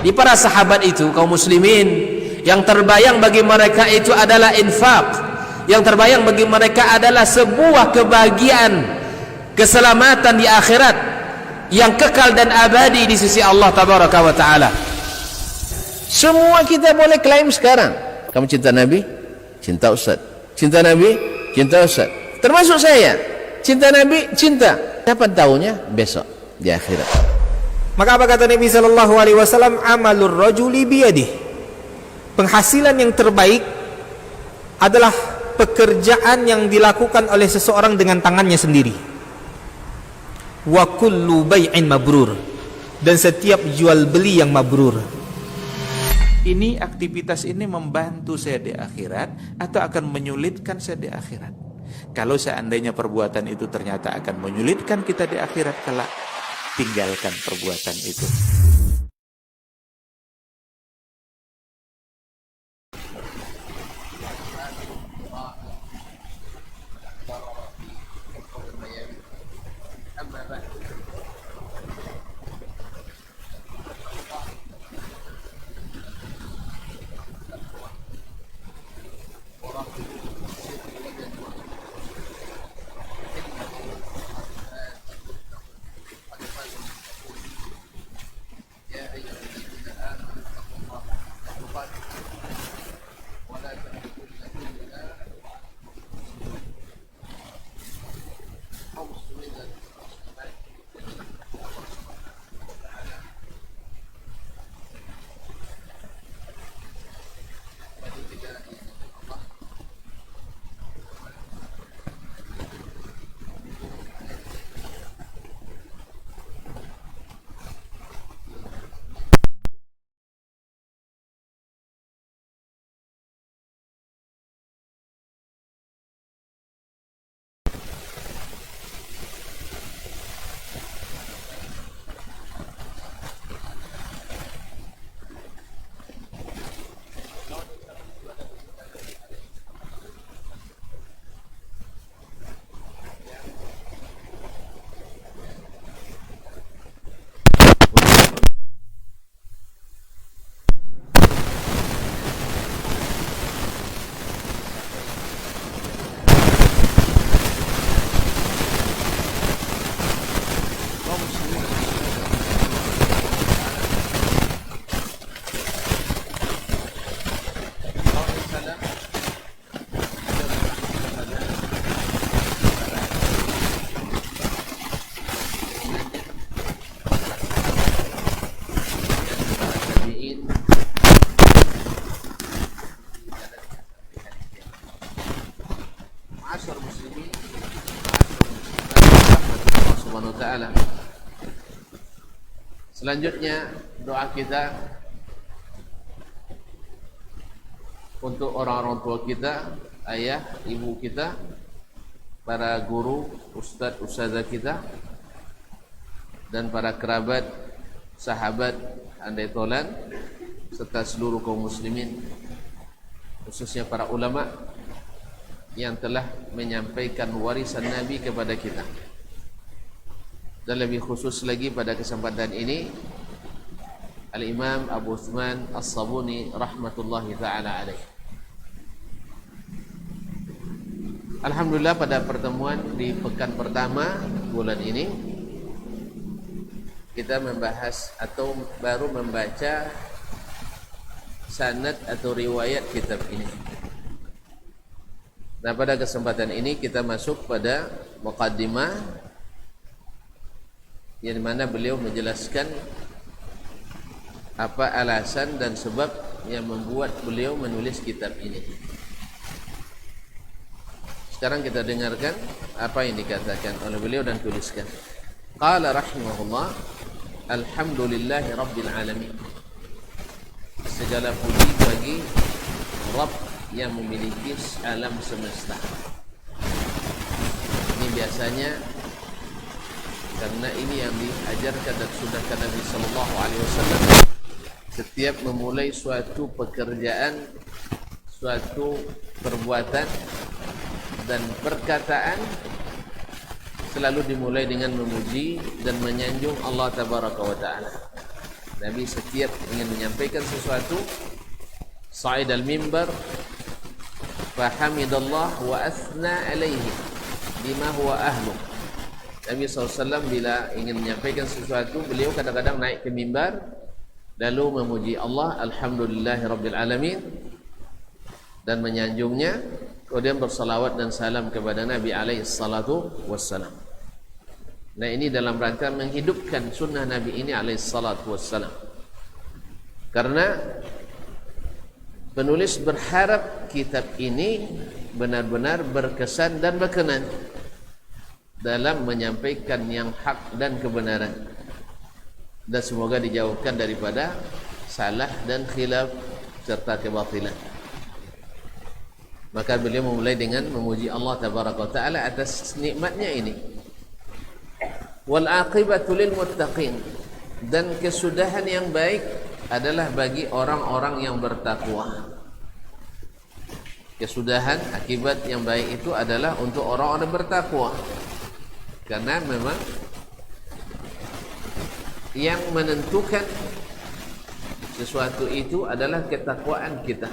Di para sahabat itu, kaum muslimin, yang terbayang bagi mereka itu adalah infak, yang terbayang bagi mereka adalah sebuah kebahagiaan, keselamatan di akhirat yang kekal dan abadi di sisi Allah tabaraka wa taala. Semua kita boleh klaim sekarang, kamu cinta Nabi, cinta Ustaz. Cinta Nabi, cinta Ustaz. Termasuk saya, cinta Nabi, cinta. Dapat tahunya besok di akhirat. Maka apa kata Nabi sallallahu alaihi wasallam? Amalur rajuli biyadihi. Penghasilan yang terbaik adalah pekerjaan yang dilakukan oleh seseorang dengan tangannya sendiri. Wa kullu bai'in mabrur. Dan setiap jual beli yang mabrur. Ini aktivitas ini membantu saya di akhirat atau akan menyulitkan saya di akhirat? Kalau seandainya perbuatan itu ternyata akan menyulitkan kita di akhirat kelak, tinggalkan perbuatan itu. Selanjutnya doa kita untuk orang-orang tua kita, ayah, ibu kita, para guru, ustadz, ustazah kita, dan para kerabat, sahabat, andai tolan, serta seluruh kaum muslimin, khususnya para ulama yang telah menyampaikan warisan Nabi kepada kita. Dan lebih khusus lagi pada kesempatan ini Al-Imam Abu Uthman As-Sabuni rahmatullahi ta'ala alaih. Alhamdulillah, pada pertemuan di pekan pertama bulan ini kita membahas atau baru membaca sanad atau riwayat kitab ini. Nah, pada kesempatan ini kita masuk pada muqaddimah yang mana beliau menjelaskan apa alasan dan sebab yang membuat beliau menulis kitab ini. Sekarang kita dengarkan apa yang dikatakan oleh beliau dan tuliskan. Qala rahimahullah, alhamdulillahi rabbil alamin. Segala puji bagi Rabb yang memiliki alam semesta. Ini biasanya karena ini yang diajarkan dan sudahkan Nabi sallallahu alaihi wasallam. Setiap memulai suatu pekerjaan, suatu perbuatan dan perkataan selalu dimulai dengan memuji dan menyanjung Allah tabaraka wa taala. Nabi setiap ingin menyampaikan sesuatu, sa'id al-mimbar fahamidallah wa athna alaihi bima huwa ahlu. Nabi SAW bila ingin menyampaikan sesuatu, beliau kadang-kadang naik ke mimbar lalu memuji Allah, alhamdulillahi rabbil alamin, dan menyanjungnya, kemudian bersalawat dan salam kepada Nabi alaihi salatu wassalam. Nah, ini dalam rangka menghidupkan sunnah Nabi ini alaihi salatu wassalam. Karena penulis berharap kitab ini benar-benar berkesan dan berkenan dalam menyampaikan yang hak dan kebenaran, dan semoga dijauhkan daripada salah dan khilaf serta kebatilan. Maka beliau memulai dengan memuji Allah tabaraka wa taala atas nikmatnya ini. Wal aqibatu lil muttaqin, dan kesudahan yang baik adalah bagi orang-orang yang bertakwa. Kesudahan, akibat yang baik itu adalah untuk orang-orang bertakwa. Karena memang yang menentukan sesuatu itu adalah ketakwaan kita.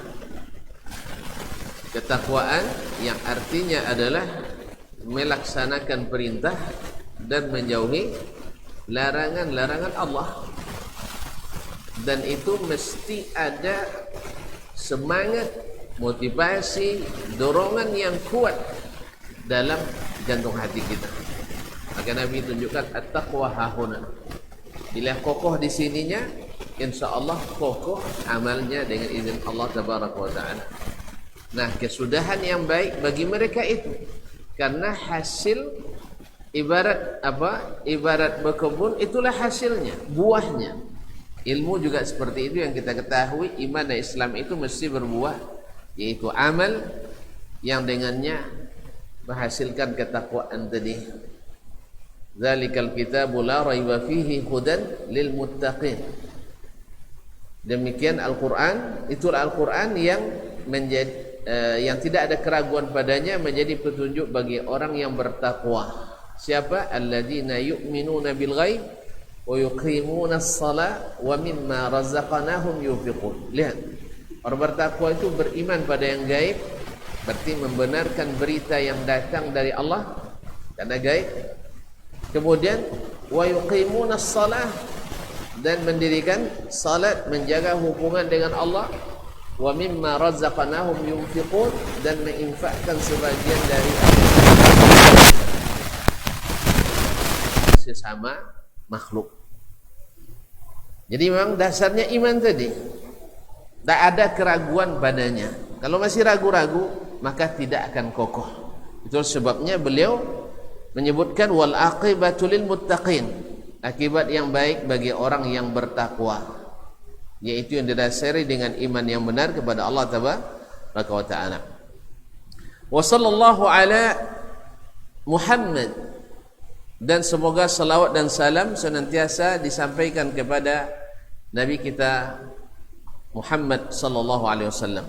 Ketakwaan yang artinya adalah melaksanakan perintah dan menjauhi larangan-larangan Allah. Dan itu mesti ada semangat, motivasi, dorongan yang kuat dalam jantung hati kita. Maka Nabi tunjukkan at-taqwa hahuna. Bila kokoh di sininya, insyaallah kokoh amalnya dengan izin Allah tabaraka wa taala. Nah, kesudahan yang baik bagi mereka itu, karena hasil ibarat apa? Ibarat berkebun, itulah hasilnya, buahnya. Ilmu juga seperti itu yang kita ketahui. Iman dan Islam itu mesti berbuah, yaitu amal yang dengannya menghasilkan ketakwaan tadi. Zalikal kitabu la raiba fihi hudan lil muttaqin. Demikian Al-Quran, itulah Al-Quran yang menjadi yang tidak ada keraguan padanya, menjadi petunjuk bagi orang yang bertakwa. Siapa? Alladzina yu'minuna bil ghaib wa yuqimuna as-salah wa mimma razaqnahum yunfiqun. Lihat, orang bertakwa itu beriman pada yang gaib, berarti membenarkan berita yang datang dari Allah karena gaib. Kemudian wa yuqimuna as-salah, dan mendirikan salat, menjaga hubungan dengan Allah. Wa mimma razaqnahum yunfiqun, dan menginfakkan sebagian dari sesama makhluk. Jadi memang dasarnya iman tadi, tak ada keraguan padanya. Kalau masih ragu-ragu, maka tidak akan kokoh. Itu sebabnya beliau menyebutkan wal aqibatu lil muttaqin, akibat yang baik bagi orang yang bertakwa, yaitu yang didasari dengan iman yang benar kepada Allah tabaraka wa taala. Wa sallallahu ala Muhammad, dan semoga salawat dan salam senantiasa disampaikan kepada Nabi kita Muhammad sallallahu alaihi wasallam,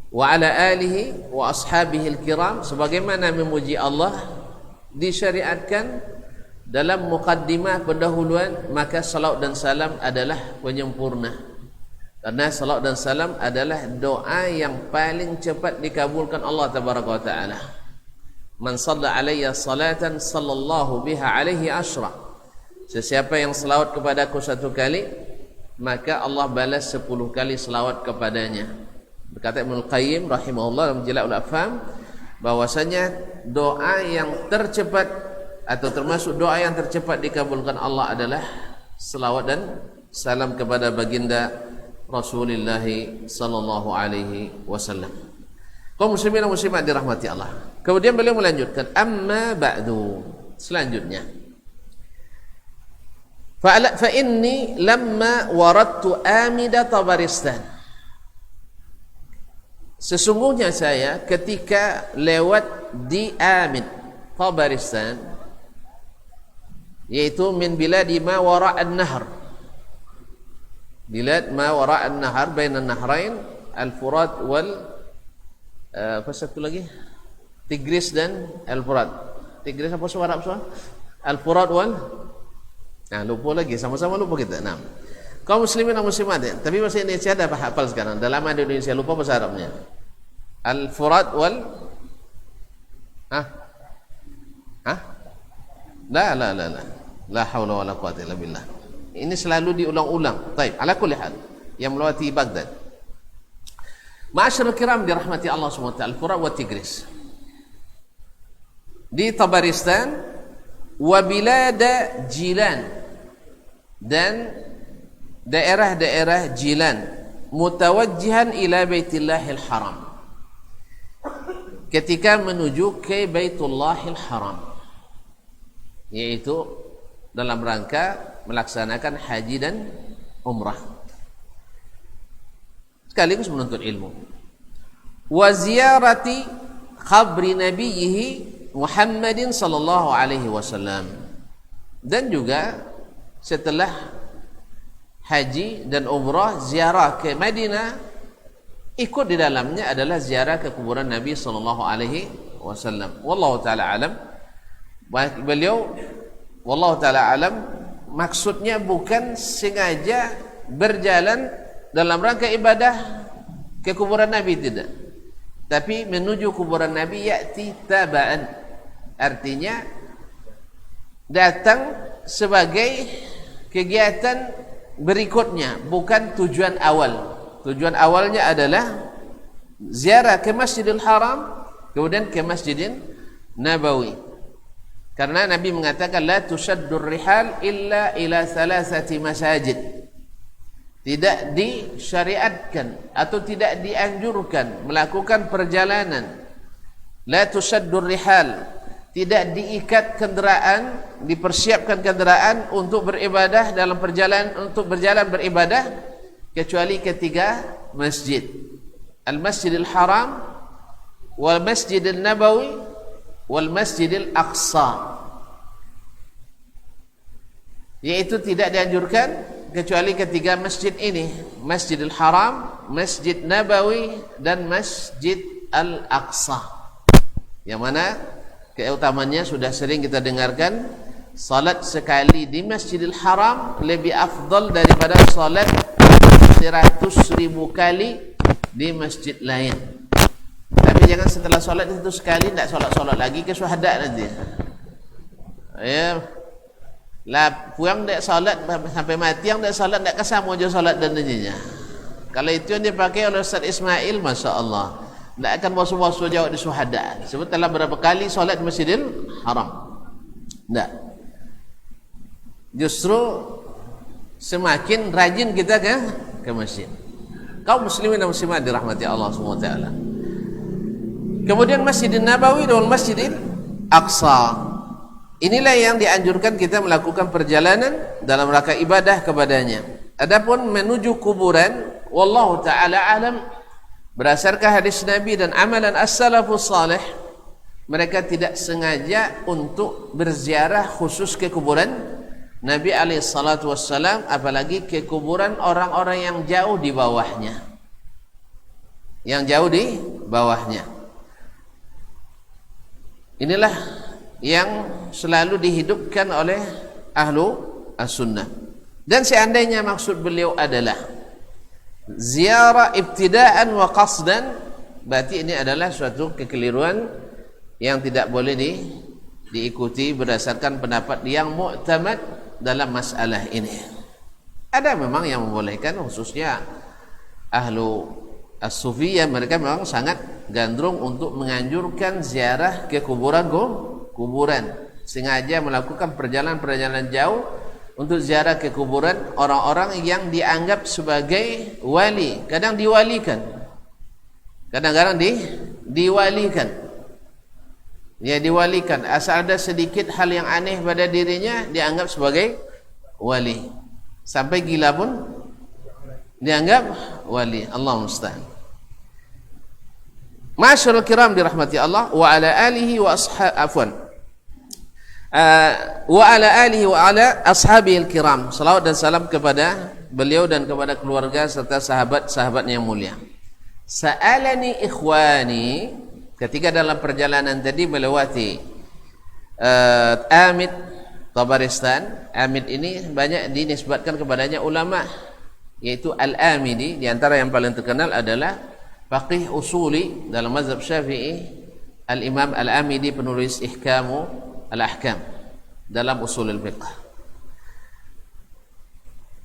wa ala alihi wa ashabihi al-kiram, sebagaimana memuji Allah disyariatkan dalam mukaddimah pendahuluan, maka salawat dan salam adalah penyempurna. Karena salawat dan salam adalah doa yang paling cepat dikabulkan Allah tabaraka wa taala. Man shalla alayya salatan sallallahu biha alaihi ashra. Sesiapa yang selawat kepadaku satu kali, maka Allah balas 10 kali selawat kepadanya. Berkata Ibnu Qayyim rahimahullah dalam Jala'ul Afham, bahwasanya doa yang tercepat atau termasuk doa yang tercepat dikabulkan Allah adalah selawat dan salam kepada baginda Rasulullah sallallahu alaihi wasallam. Kaum muslimin dan muslimat dirahmati Allah. Kemudian beliau melanjutkan, amma ba'du, selanjutnya, fa inni lamma waradtu amida Tabaristan, sesungguhnya saya ketika lewat di Amid Tabaristan, yaitu min biladi ma wara'an nahr, bilad ma wara'an nahr, bainan nahrain al-Furat wal apa satu lagi, Tigris dan al-Furat. Tigris apa suara apa? Al-Furat wal Nah, lupa lagi, sama-sama lupa kita. Nah, kaum muslimin dan muslimat ya. Tapi bahasa Indonesia ada hafal sekarang. Dalam lama di Indonesia lupa bahasa Arabnya. Al-Furat wal La haula wala quwwata illa billah. Ini selalu diulang-ulang. Baik, ala kulli hal yang melewati Baghdad. Ma'asyiral kiram dirahmati Allah Subhanahu wa taala, Al-Furat wa Tigris. Di Tabaristan wa bilada Jilan dan daerah-daerah Jilan mutawajjihan ila Baitillahil Haram. Ketika menuju ke Baitullahil Haram, yaitu dalam rangka melaksanakan haji dan umrah sekaligus menuntut ilmu. Wa ziyarati qabri nabiyhi Muhammadin sallallahu alaihi wasallam, dan juga setelah haji dan umrah ziarah ke Madinah, ikut di dalamnya adalah ziarah ke kuburan Nabi sallallahu alaihi wasallam. Wallahu taala alam. Beliau wallahu taala alam maksudnya bukan sengaja berjalan dalam rangka ibadah ke kuburan Nabi, tidak, tapi menuju kuburan Nabi ya'ti taba'an, artinya datang sebagai kegiatan berikutnya, bukan tujuan awal. Tujuan awalnya adalah ziarah ke Masjidil Haram, kemudian ke Masjidin Nabawi. Karena Nabi mengatakan la tushaddur rihal illa ila thalathati masajid. Tidak disyariatkan atau tidak dianjurkan melakukan perjalanan. La tushaddur rihal, tidak diikat kendaraan, dipersiapkan kendaraan untuk beribadah dalam perjalanan, untuk berjalan beribadah, kecuali ketiga masjid, Al-Masjidil Haram, wal Masjidil Nabawi, wal Masjidil Aqsa. Yaitu tidak dianjurkan kecuali ketiga masjid ini, Masjidil Haram, Masjid Nabawi, dan Masjid Al-Aqsa, yang mana keutamannya sudah sering kita dengarkan. Salat sekali di Masjidil Haram lebih afdal daripada salat 100.000 kali di masjid lain. Tapi jangan setelah solat itu sekali tidak solat-solat lagi ke syuhada nanti. Ya, lah puang tidak solat sampai mati, yang tidak solat tidak kesama aja solat dan nantinya. Kalau itu yang dipakai oleh Ustaz Ismail, masya Allah, tidak akan bosu-bosu jawab di syuhada. Sebab telah berapa kali solat di Masjidil Haram. Tidak. Justru semakin rajin kita ke masjid. Kaum muslimin dan muslimat dirahmati Allah SWT. Kemudian Masjidin Nabawi dan Masjidil Aqsa, inilah yang dianjurkan kita melakukan perjalanan dalam rangka ibadah kepadanya. Adapun menuju kuburan, wallahu taala alam, berdasarkan hadis Nabi dan amalan as-salafus salih, mereka tidak sengaja untuk berziarah khusus ke kuburan Nabi alaihi salatu wassalam, apalagi ke kuburan orang-orang yang jauh di bawahnya. Yang jauh di bawahnya. Inilah yang selalu dihidupkan oleh ahlu as-sunnah. Dan seandainya maksud beliau adalah ziarah ibtidaan wa qasdan, berarti ini adalah suatu kekeliruan yang tidak boleh diikuti berdasarkan pendapat yang mu'tamad dalam masalah ini. Ada memang yang membolehkan, khususnya ahlu as-sufiyah, mereka memang sangat gandrung untuk menganjurkan ziarah ke kuburan, sengaja melakukan perjalanan-perjalanan jauh untuk ziarah ke kuburan orang-orang yang dianggap sebagai wali. Kadang diwalikan, kadang-kadang diwalikan. Ya, diwalikan, asal ada sedikit hal yang aneh pada dirinya dianggap sebagai wali, sampai gila pun dianggap wali. Allah musta'an. Ma'asyiral kiram dirahmati Allah, wa ala alihi wa ashabihil kiram. Salawat dan salam kepada beliau dan kepada keluarga serta sahabat-sahabatnya yang mulia. Sa'alani ikhwani, ketika dalam perjalanan tadi melewati Amit Tabaristan. Amid ini banyak dinisbatkan kepadanya ulama, yaitu Al-Amidi. Di antara yang paling terkenal adalah faqih usuli dalam mazhab Syafi'i, Al-Imam Al-Amidi, penulis Ihkamu Al-Ahkam dalam usul al-fiqh.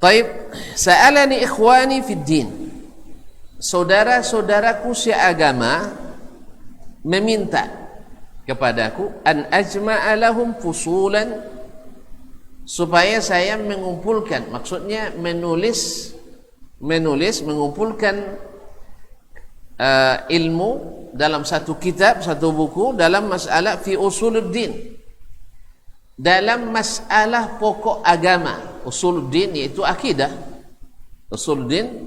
Taib, sa'alani ikhwani fid din. Saudara-saudaraku seagama meminta kepadaku an ajma'a lahum fusulan, supaya saya mengumpulkan, maksudnya menulis mengumpulkan ilmu dalam satu kitab, satu buku dalam masalah fi usuluddin, dalam masalah pokok agama. Usuluddin yaitu akidah, usuluddin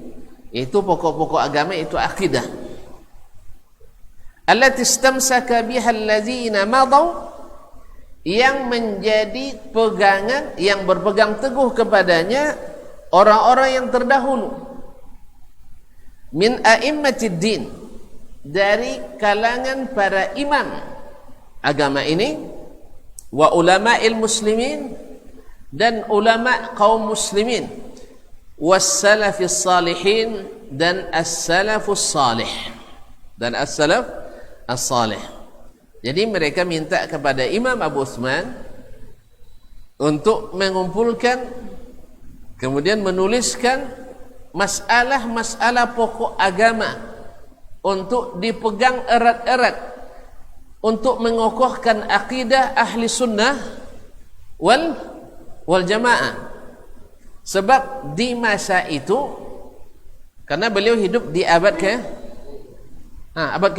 yaitu pokok-pokok agama, itu akidah. Allati istamsaka biha allazina madaw, yang menjadi pegangan, yang berpegang teguh kepadanya orang-orang yang terdahulu. Min a'immatid din, dari kalangan para imam agama ini, wa ulama'il muslimin, dan ulama kaum muslimin, wassalafis salihin, dan as-salafus salih, dan as-salaf as-salih. Jadi mereka minta kepada Imam Abu Uthman untuk mengumpulkan, kemudian menuliskan masalah-masalah pokok agama untuk dipegang erat-erat, untuk mengokohkan akidah ahli sunnah wal jamaah. Sebab di masa itu, karena beliau hidup di abad abad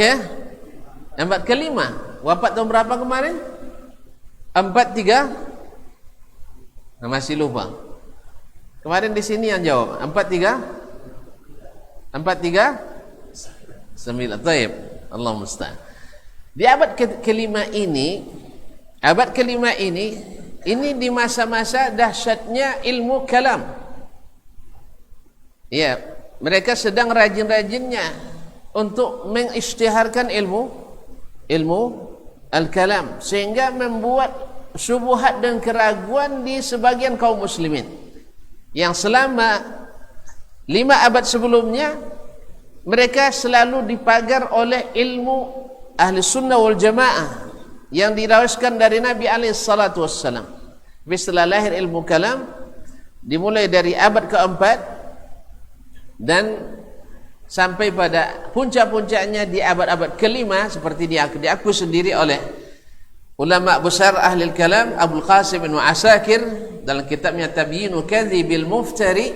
ke-5. Wafat tahun berapa kemarin? 43? Masih lupa. Kemarin di sini yang jawab 43 9. Taib, Allah musta'an. Di abad ke-5 ini di masa-masa dahsyatnya ilmu kalam. Ya, mereka sedang rajin-rajinnya untuk mengisytiharkan ilmu al-kalam, sehingga membuat syubhat dan keraguan di sebagian kaum muslimin yang selama 5 abad sebelumnya mereka selalu dipagar oleh ilmu ahli sunnah wal jamaah yang diriwayatkan dari Nabi alaihi salatu wassalam. Setelah lahir ilmu kalam, dimulai dari abad keempat dan sampai pada puncak-puncaknya di abad-abad ke-5, seperti diakui sendiri oleh ulama besar ahli kalam Abul Qasim bin Asakir dalam kitabnya Tabyinu Kadhibil Muftari.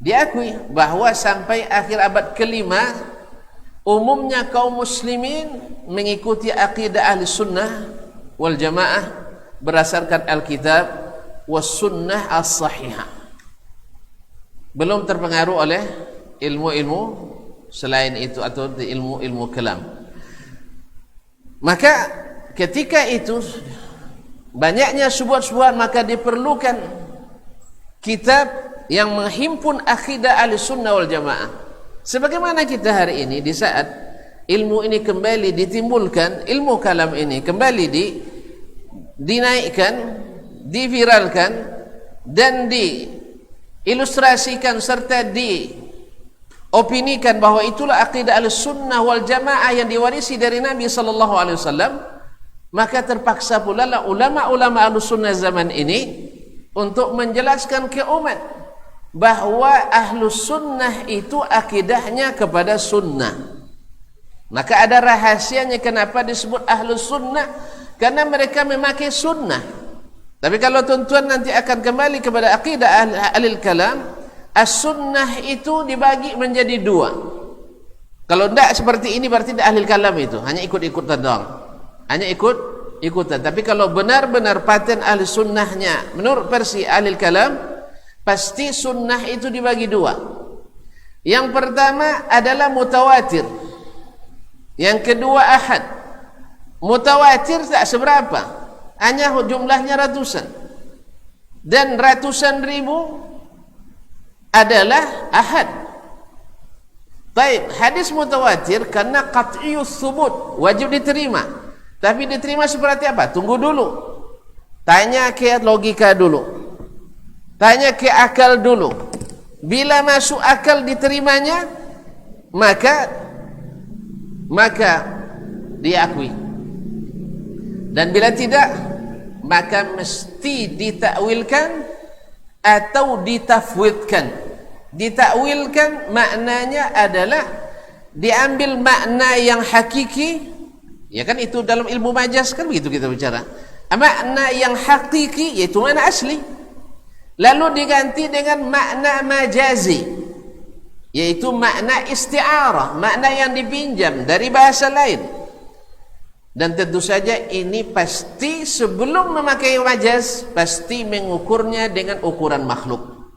Diakui bahwa sampai akhir abad ke-5 umumnya kaum muslimin mengikuti akidah ahli sunnah wal jamaah berdasarkan Alkitab was sunnah as-sahihah, belum terpengaruh oleh ilmu-ilmu selain itu atau ilmu kalam. Maka ketika itu banyaknya syubhat-syubhat, maka diperlukan kitab yang menghimpun akidah ahli sunnah wal jamaah. Sebagaimana kita hari ini, di saat ilmu ini kembali ditimbulkan, ilmu kalam ini kembali dinaikkan, diviralkan dan diilustrasikan serta diopinikan bahwa itulah akidah al-sunnah wal jamaah yang diwarisi dari Nabi SAW, maka terpaksa pula lah ulama-ulama al-sunnah zaman ini untuk menjelaskan ke umat bahwa ahlus sunnah itu akidahnya kepada sunnah. Maka ada rahasianya kenapa disebut ahlus sunnah, karena mereka memakai sunnah. Tapi kalau tuan-tuan nanti akan kembali kepada akidah ahli kalam, as-sunnah itu dibagi menjadi 2. Kalau tidak seperti ini berarti ahli kalam itu hanya ikut-ikutan doang, hanya ikutan. Tapi kalau benar-benar paten ahli sunnahnya menurut versi ahli kalam, pasti sunnah itu dibagi 2. Yang pertama adalah mutawatir, yang kedua ahad. Mutawatir tak seberapa, hanya jumlahnya ratusan, dan ratusan ribu adalah ahad. Baik, hadis mutawatir karena qat'iyus thubut, wajib diterima. Tapi diterima seperti apa? Tunggu dulu. Tanya ke logika dulu, tanya ke akal dulu. Bila masuk akal diterimanya, maka diakui. Dan bila tidak, maka mesti ditakwilkan atau ditafwidkan. Ditakwilkan maknanya adalah diambil makna yang hakiki, ya kan, itu dalam ilmu majaz kan begitu kita bicara. Makna yang hakiki yaitu makna asli, lalu diganti dengan makna majazi, yaitu makna isti'arah, makna yang dipinjam dari bahasa lain. Dan tentu saja ini pasti sebelum memakai majaz pasti mengukurnya dengan ukuran makhluk.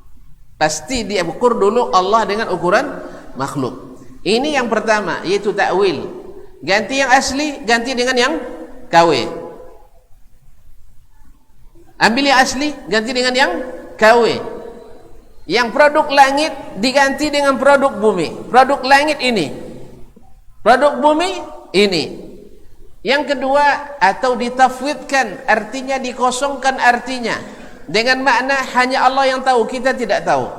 Pasti dia ukur dulu Allah dengan ukuran makhluk. Ini yang pertama, yaitu takwil. Ganti yang asli, ganti dengan yang KW. Ambil yang asli, ganti dengan yang KW. Yang produk langit diganti dengan produk bumi. Produk langit ini, produk bumi ini. Yang kedua, atau ditafwidkan, artinya dikosongkan artinya dengan makna hanya Allah yang tahu, kita tidak tahu.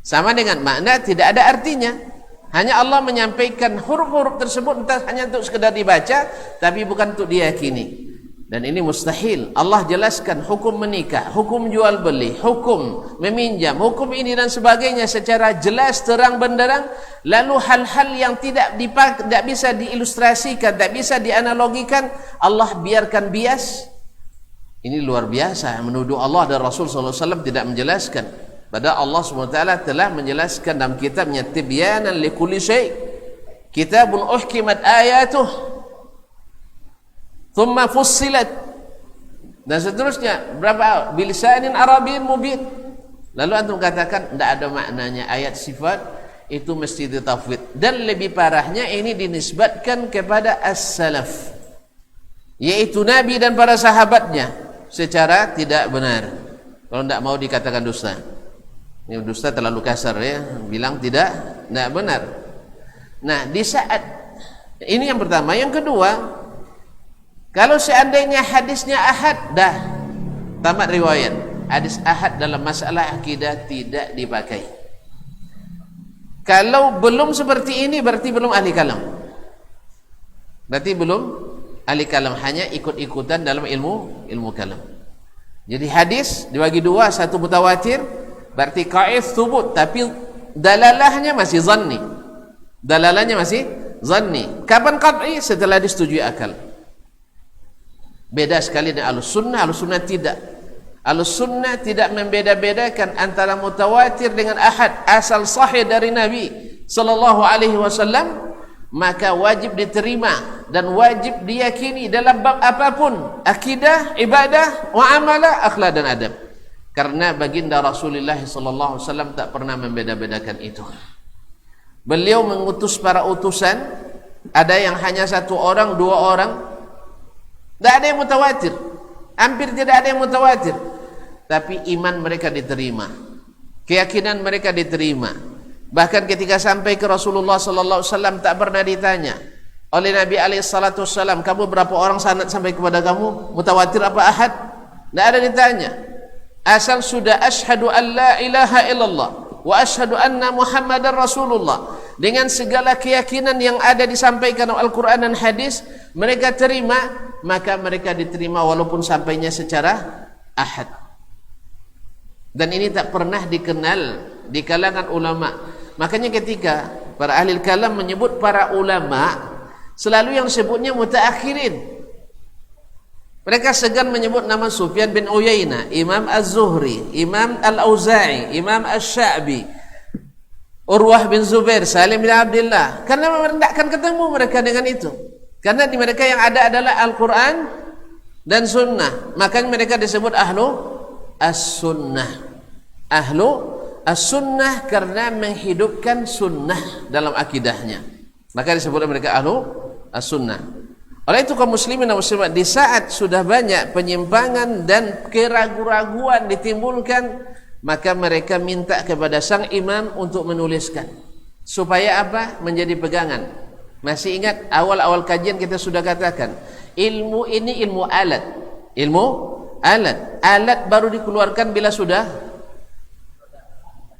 Sama dengan makna tidak ada artinya, hanya Allah menyampaikan huruf-huruf tersebut entah hanya untuk sekedar dibaca, tapi bukan untuk diyakini. Dan ini mustahil. Allah jelaskan hukum menikah, hukum jual beli, hukum meminjam, hukum ini dan sebagainya secara jelas terang benderang. Lalu hal-hal yang tidak bisa diilustrasikan, tidak bisa dianalogikan, Allah biarkan bias. Ini luar biasa, menuduh Allah dan Rasul SAW tidak menjelaskan. Padahal Allah SWT telah menjelaskan dalam kitabnya, tibyanan likulli syai', kitabun uhkimat ayatuh thumma fussilat, dan seterusnya berapa bilisanin arabiyyin mubin. Lalu antum katakan tidak ada maknanya ayat sifat, itu mesti ditafwid. Dan lebih parahnya ini dinisbatkan kepada as-salaf, yaitu Nabi dan para sahabatnya, secara tidak benar. Kalau tidak mau dikatakan dusta. Ini dusta terlalu kasar ya, bilang tidak benar. Nah, di saat ini yang pertama. Yang kedua, kalau seandainya hadisnya ahad, dah tamat riwayat. Hadis ahad dalam masalah akidah tidak dipakai. Kalau belum seperti ini berarti belum ahli kalam. Berarti belum ahli kalam, hanya ikut-ikutan dalam ilmu kalam. Jadi hadis dibagi dua, satu mutawatir, berarti qaid thubut, tapi dalalahnya masih zanni. Dalalahnya masih zanni. Kapan qat'i? Setelah disetujui akal. Beda sekali dengan Ahlussunnah. Ahlussunnah tidak. Ahlussunnah tidak membeda-bedakan antara mutawatir dengan ahad. Asal sahih dari Nabi sallallahu alaihi wasallam, maka wajib diterima dan wajib diyakini dalam bab apapun, akidah, ibadah, muamalah, akhlak dan adab. Karena baginda Rasulullah sallallahu alaihi wasallam tak pernah membeda-bedakan itu. Beliau mengutus para utusan, ada yang hanya satu orang, dua orang. Tidak ada yang mutawatir, hampir tidak ada yang mutawatir, tapi iman mereka diterima, keyakinan mereka diterima. Bahkan ketika sampai ke Rasulullah sallallahu alaihi wasallam tak pernah ditanya oleh Nabi alaihi salatu wasallam, kamu berapa orang sanad sampai kepada kamu, mutawatir apa ahad? Tidak ada ditanya. Asal sudah asyhadu an la ilaha illallah wa asyhadu anna Muhammadar Rasulullah, dengan segala keyakinan yang ada disampaikan oleh Al-Quran dan hadis, mereka terima, maka mereka diterima walaupun sampainya secara ahad. Dan ini tak pernah dikenal di kalangan ulama. Makanya ketika para ahli kalam menyebut para ulama, selalu yang sebutnya mutaakhirin. Mereka segan menyebut nama Sufyan bin Uyainah, Imam Az-Zuhri, Imam Al-Auza'i, Imam Asy-Sya'bi, Urwah bin Zubair, Salim bin Abdullah, karena mereka tidak akan ketemu mereka dengan itu. Karena di mereka yang ada adalah Al-Quran dan Sunnah. Makanya mereka disebut Ahlu As-Sunnah. Ahlu As-Sunnah karena menghidupkan sunnah dalam akidahnya. Maka disebut mereka Ahlu As-Sunnah. Oleh itu kaum muslimin dan muslimat, di saat sudah banyak penyimpangan dan keraguan-raguan ditimbulkan, maka mereka minta kepada sang imam untuk menuliskan. Supaya apa? Menjadi pegangan. Masih ingat awal-awal kajian kita sudah katakan, ilmu ini ilmu alat. Ilmu Alat baru dikeluarkan bila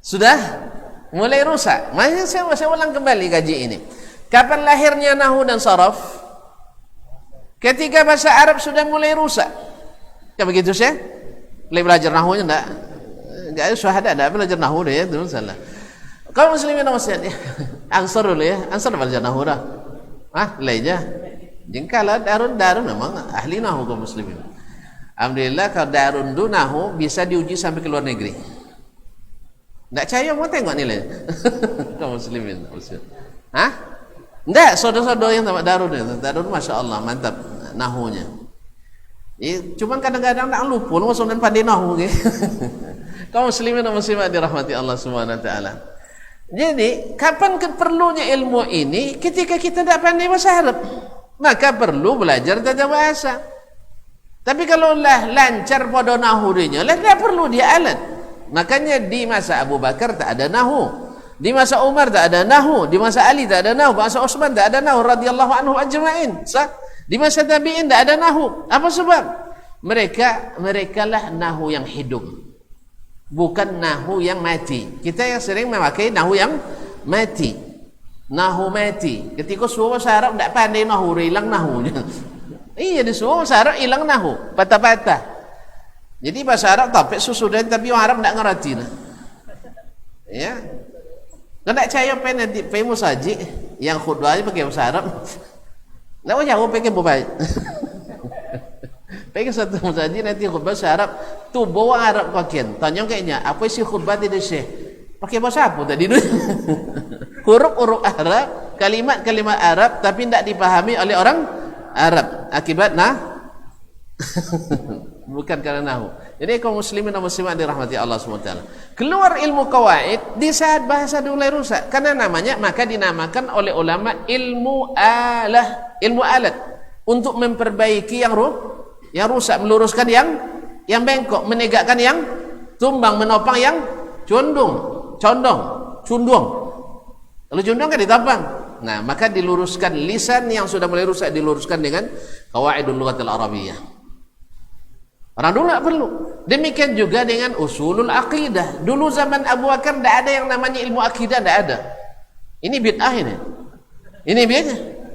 sudah mulai rusak. Makanya saya ulang kembali kaji ini. Kapan lahirnya nahwu dan saraf? Ketika bahasa Arab sudah mulai rusak. Kan begitu saya? Mulai belajar nahwunya enggak syahada ada belajar nahwu deh itu salah. Kaum muslimin dan muslimat ansar dulu ya. Ansar belajar nahwu dah. Lainnya. Jengkala darun memang ahli nahwu kaum muslimin. Alhamdulillah kalau darun du nahwu bisa diuji sampai ke luar negeri. Enggak percaya mau tengok nilai. Kaum muslimin. Enggak, saudara-saudara yang sama darun itu. Darun Masya Allah mantap nahwunya. Cuman kadang-kadang nak lupa lu masuk dan pandai nahwu gitu. Kaum muslimin dan muslimat dirahmati Allah Subhanahu wa taala. Jadi, kapan perlunya ilmu ini? Ketika kita tidak pandai bahasa Arab, maka perlu belajar tata bahasa. Tapi kalau lah lancar pada nahwu dia, tidak perlu dia alat. Makanya di masa Abu Bakar tak ada nahwu, di masa Umar tak ada nahwu, di masa Ali tak ada nahwu, masa Utsman tak ada nahwu radhiyallahu anhu ajma'in. Di masa tabi'in tak ada nahwu. Apa sebab? Mereka lah nahwu yang hidup, bukan nahwu yang mati. Kita yang sering memakai nahwu yang mati. Nahwu mati. Ketika suruh bahasa Arab tak pandai nahwu, hilang nahwunya. Iya, disuruh bahasa Arab hilang nahwu, patah-patah. Jadi bahasa Arab tapi susudan, tapi orang Arab tak ngerti lah. Ya. Kalau tak percaya nanti famous haji yang khutbah pakai bahasa Arab. Tak jauh pakai baik. Pakai satu haji nanti khutbah bahasa Arab, tu bawa Arab kakian. Tanya kayaknya, apa sih khutbah tidak sih? Pakai bahasa apa tadi dulu? Huruf-huruf Arab, kalimat-kalimat Arab tapi tidak dipahami oleh orang Arab. Akibat bukan karena nahwu. Jadi kaum muslimin dan muslimat dirahmati Allah SWT. Keluar ilmu qawaid di saat bahasa mulai rusak. Karena namanya, maka dinamakan oleh ulama ilmu alat untuk memperbaiki yang rusak, meluruskan yang bengkok, menegakkan yang tumbang, menopang yang condong. Kalau condong kan ditopang. Nah, maka diluruskan lisan yang sudah mulai rusak, diluruskan dengan qawaidul lughatil arabiyyah. Orang dulu tak perlu. Demikian juga dengan usulul aqidah. Dulu zaman Abu Bakar tidak ada yang namanya ilmu akidah, tidak ada. Ini bid'ah ini. Ini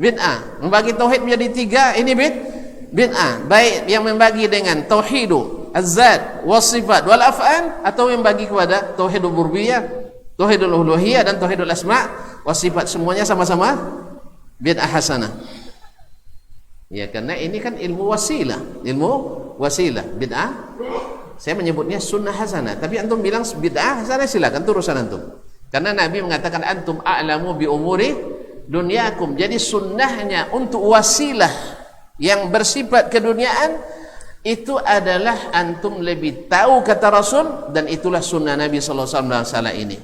bid'ah. Membagi tauhid menjadi 3, ini bid'ah. Baik yang membagi dengan tauhidu az-zat was-sifat wal af'al, atau yang bagi kepada tauhidul rububiyah, tauhidul uluhiyah dan tauhidul asma wa sifat, semuanya sama-sama bid'ah hasanah. Ya, karena ini kan ilmu wasilah, bid'ah. Saya menyebutnya sunnah hasanah, tapi antum bilang bid'ah hasanah, silakan, itu urusan antum. Karena Nabi mengatakan antum a'lamu bi umuri dunyakum. Jadi sunnahnya untuk wasilah yang bersifat keduniaan itu adalah antum lebih tahu kata Rasul, dan itulah sunnah Nabi sallallahu alaihi wasallam salah ini.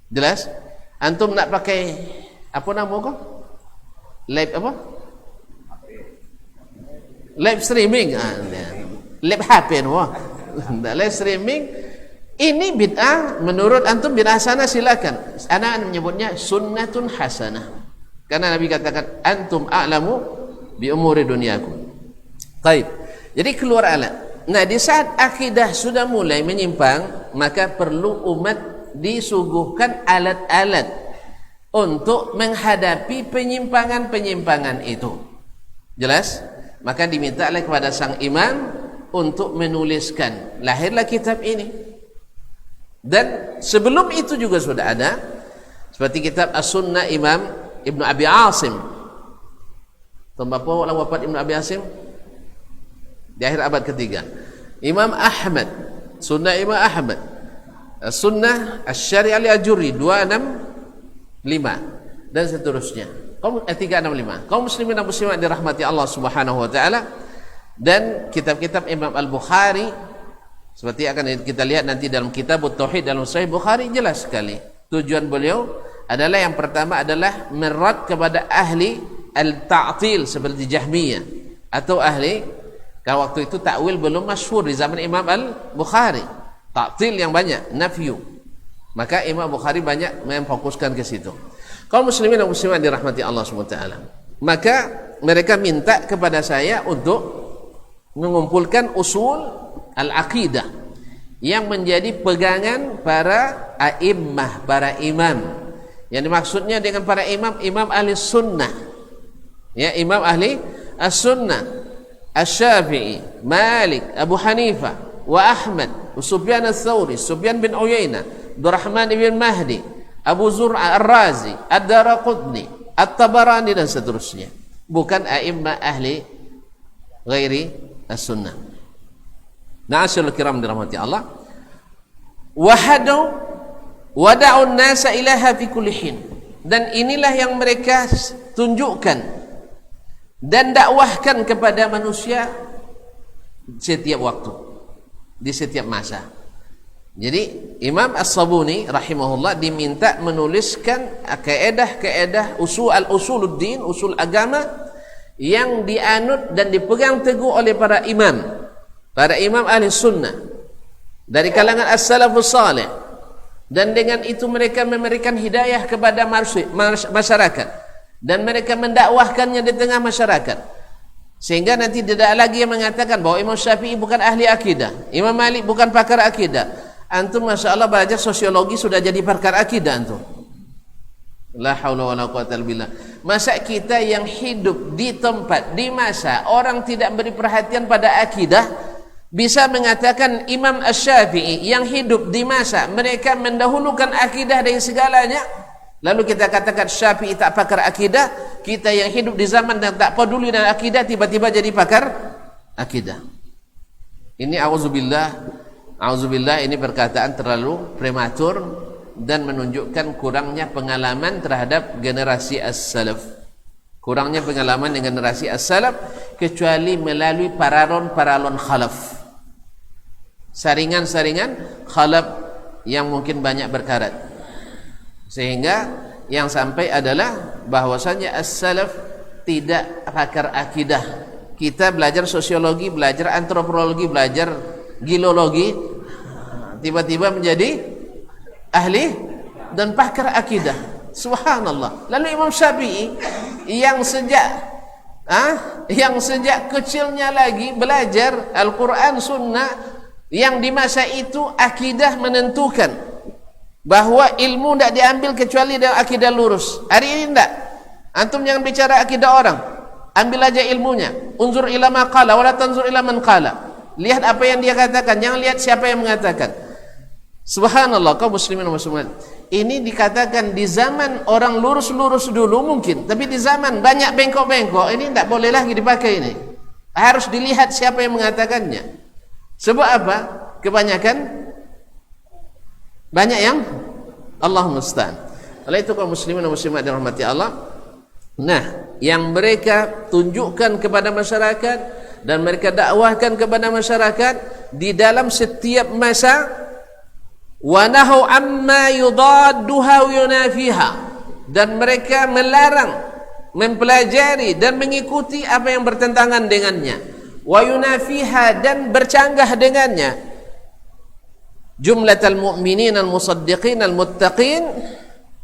Jelas? Antum nak pakai apa nama kau? Live streaming, live HP live streaming ini bid'ah menurut antum, bid'ah hasanah, silakan. Ana menyebutnya sunnatun hasanah karena Nabi katakan antum a'lamu bi umuri dunyakum. Baik, jadi keluar alat. Nah, di saat akidah sudah mulai menyimpang, maka perlu umat disuguhkan alat-alat untuk menghadapi penyimpangan-penyimpangan itu. Jelas? Maka diminta oleh kepada sang imam untuk menuliskan. Lahirlah kitab ini. Dan sebelum itu juga sudah ada, seperti kitab As-Sunnah Imam Ibn Abi Asim. Tahu apa orang wafat Ibn Abi Asim? Di akhir abad ketiga. Imam Ahmad, Sunnah Imam Ahmad, Sunnah Asy-Syari'ah Al-Ajurri 265 dan seterusnya. 365. Kaum muslimin dan muslimat dirahmati Allah Subhanahu wa taala. Dan kitab-kitab Imam Al-Bukhari seperti akan kita lihat nanti dalam kitab Tauhid dalam Sahih Bukhari, jelas sekali tujuan beliau adalah yang pertama adalah merad kepada ahli al-ta'til seperti Jahmiyah atau ahli, kalau waktu itu takwil belum masyhur di zaman Imam Al-Bukhari, ta'til yang banyak, nafyu, maka Imam Bukhari banyak memfokuskan ke situ. Kaum muslimin dan muslimat dirahmati Allah SWT, maka mereka minta kepada saya untuk mengumpulkan usul al-aqidah yang menjadi pegangan para a'immah, para imam. Yang dimaksudnya dengan para imam, imam ahli sunnah. Ya, imam ahli as-sunnah. Asy-Syafi'i, Malik, Abu Hanifah, wa Ahmad, Sufyan ats-Tsauri, Sufyan bin Uyainah, Abdurrahman bin Mahdi, Abu Zur'a Ar-Razi, Ad-Daraqutni, At-Tabarani dan seterusnya. Bukan a'immah ahli ghairi as-sunnah. Na'asyul kiram dirahmati Allah. Wahadu wada'un nasa ilaha fi kulli hin. Dan inilah yang mereka tunjukkan dan dakwahkan kepada manusia setiap waktu, di setiap masa. Jadi Imam As-Sabuni rahimahullah diminta menuliskan kaedah-kaedah usuluddin, usul agama yang dianut dan dipegang teguh oleh para imam ahli sunnah dari kalangan as-salafus salih, dan dengan itu mereka memberikan hidayah kepada masyarakat dan mereka mendakwahkannya di tengah masyarakat, sehingga nanti tidak lagi yang mengatakan bahwa Imam Syafi'i bukan ahli akidah, Imam Malik bukan pakar akidah. Antum Masya Allah belajar sosiologi sudah jadi pakar akidah antum. La haula wala quwata illa billah. Masa kita yang hidup di tempat, di masa orang tidak beri perhatian pada akidah, bisa mengatakan Imam Asy-Syafi'i yang hidup di masa mereka mendahulukan akidah dari segalanya, lalu kita katakan Syafi'i tak pakar akidah. Kita yang hidup di zaman dan tak peduli dengan akidah tiba-tiba jadi pakar akidah. Ini auzubillah, ini perkataan terlalu prematur dan menunjukkan kurangnya pengalaman terhadap generasi as-salaf. Kurangnya pengalaman dengan generasi as-salaf, kecuali melalui paralon khalaf, saringan khalaf yang mungkin banyak berkarat, sehingga yang sampai adalah bahwasanya as-salaf tidak pakar akidah. Kita belajar sosiologi, belajar antropologi, belajar gilologi, tiba-tiba menjadi ahli dan pakar akidah. Subhanallah. Lalu Imam Syafi'i yang sejak kecilnya lagi belajar Al-Quran Sunnah, yang di masa itu akidah menentukan bahwa ilmu tidak diambil kecuali dengan akidah lurus. Hari ini tidak. Antum jangan bicara akidah orang, ambil aja ilmunya. Unzur ila ma qala wala tanzur ila man qala. Lihat apa yang dia katakan, jangan lihat siapa yang mengatakan. Subhanallah, kaum muslimin dan muslimat. Ini dikatakan di zaman orang lurus-lurus dulu mungkin, tapi di zaman banyak bengkok-bengkok ini tidak boleh lagi dipakai ini. Harus dilihat siapa yang mengatakannya. Sebab apa? Kebanyakan banyak yang Allah musta'an. Oleh itu kaum muslimin dan muslimat dirahmati Allah. Nah, yang mereka tunjukkan kepada masyarakat dan mereka dakwahkan kepada masyarakat di dalam setiap masa, wa nahu amma yudadduha wa yunafiha, dan mereka melarang, mempelajari dan mengikuti apa yang bertentangan dengannya, wa yunafiha, dan bercanggah dengannya. Jumlatul mu'minin al-musaddiqin al-muttaqin,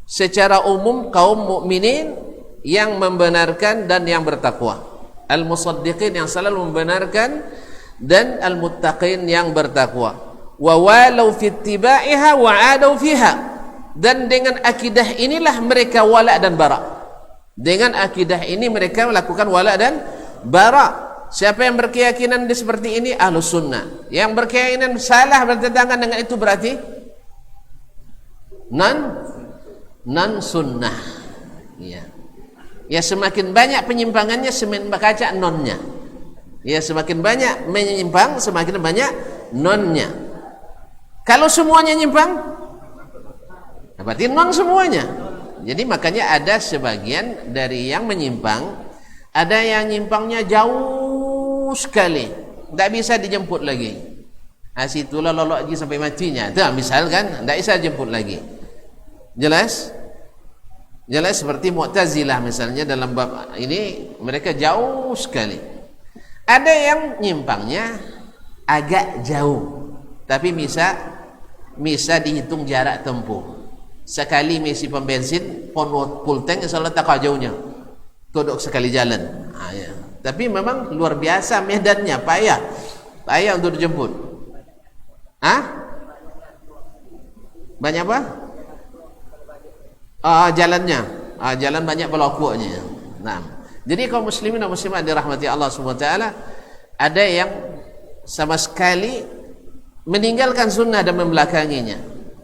secara umum kaum mukminin yang membenarkan dan yang bertakwa. Al-musaddiqin yang selalu membenarkan, dan al-muttaqin yang bertakwa. Wa walau fi ittiba'iha wa 'adau fiha, dan dengan akidah inilah mereka wala dan bara. Dengan akidah ini mereka melakukan wala dan bara. Siapa yang berkeyakinan seperti ini? Ahlus sunnah. Yang berkeyakinan salah, bertentangan dengan itu berarti non sunnah. Ya. Ya, semakin banyak penyimpangannya semakin baca nonnya. Ya, semakin banyak menyimpang semakin banyak nonnya. Kalau semuanya nyimpang, berarti non semuanya. Jadi makanya ada sebagian dari yang menyimpang, ada yang nyimpangnya jauh sekali, tidak bisa dijemput lagi. Situlah lolok lagi sampai matinya. Itu misalkan tidak bisa jemput lagi. Jelas? Jelas seperti Mu'tazilah misalnya, dalam bab ini mereka jauh sekali. Ada yang nyimpangnya agak jauh, tapi bisa dihitung jarak tempuh. Sekali misi pom bensin, full tank, insyaallah tak jauhnya. Tuduk sekali jalan. Ya. Tapi memang luar biasa medannya, payah untuk dijemput. Ah? Banyak apa? Jalannya. Jalan banyak pelokoknya. Nah, jadi kaum muslimin dan muslimat dirahmati Allah Subhanahu wa taala, ada yang sama sekali meninggalkan sunnah dan membelakanginya.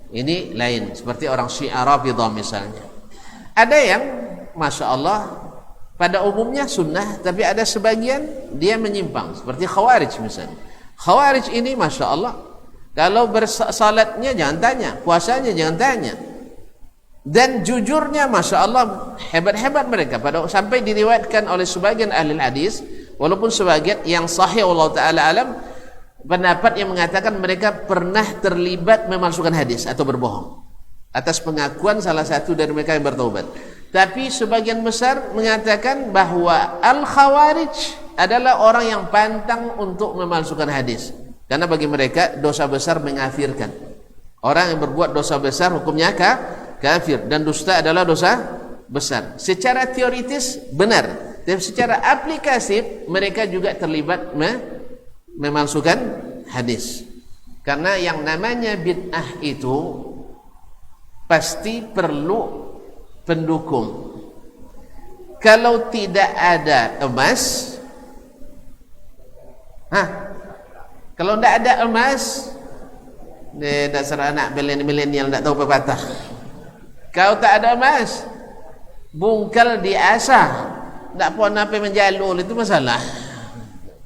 Ini lain, seperti orang Syiah Rafidhah misalnya. Ada yang Masya Allah pada umumnya sunnah, tapi ada sebagian dia menyimpang, seperti Khawarij misalnya. Khawarij ini Masya Allah, kalau bersalatnya jangan tanya, puasanya jangan tanya, dan jujurnya Masya Allah hebat-hebat mereka. Sampai diriwayatkan oleh sebagian ahli hadis, walaupun sebagian yang sahih Allah Ta'ala alam, pendapat yang mengatakan mereka pernah terlibat memalsukan hadis atau berbohong atas pengakuan salah satu dari mereka yang bertaubat. Tapi sebagian besar mengatakan bahwa Al-Khawarij adalah orang yang pantang untuk memalsukan hadis, karena bagi mereka dosa besar mengkafirkan. Orang yang berbuat dosa besar hukumnya kafir, dan dusta adalah dosa besar. Secara teoritis benar, tapi secara aplikatif mereka juga terlibat memalsukan hadis. Karena yang namanya bid'ah itu pasti perlu pendukung. Kalau tidak ada emas, kalau tidak ada emas, dasar anak milenial tidak tahu pepatah. Kalau tak ada emas, bungkal diasah, tidak puan apa menjalul, itu masalah.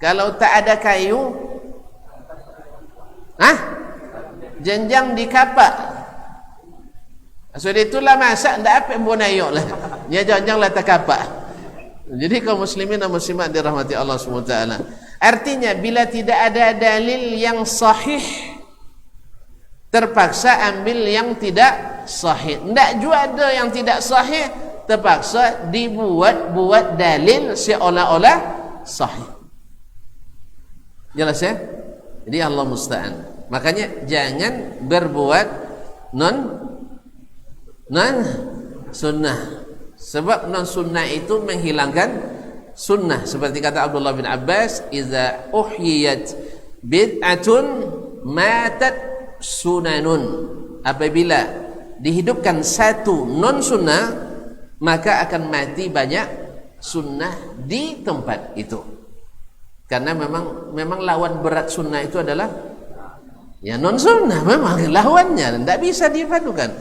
Kalau tak ada kayu, jenjang di kapak. So itulah masak ndak apa mbon ayok lah. Ya jangan tak kapak. Jadi kaum muslimin dan muslimat dirahmati Allah Subhanahu wa taala. Artinya bila tidak ada dalil yang sahih, terpaksa ambil yang tidak sahih. Ndak juga ada yang tidak sahih, terpaksa dibuat dalil seolah-olah sahih. Jelas ya? Jadi Allah musta'an. Makanya jangan berbuat non sunnah, sebab non sunnah itu menghilangkan sunnah. Seperti kata Abdullah bin Abbas, iza uhyiyat bid'atun matat sunanun. Apabila dihidupkan satu non sunnah, maka akan mati banyak sunnah di tempat itu. Karena memang lawan berat sunnah itu adalah ya non sunnah, memang lawannya tidak bisa dipadukan.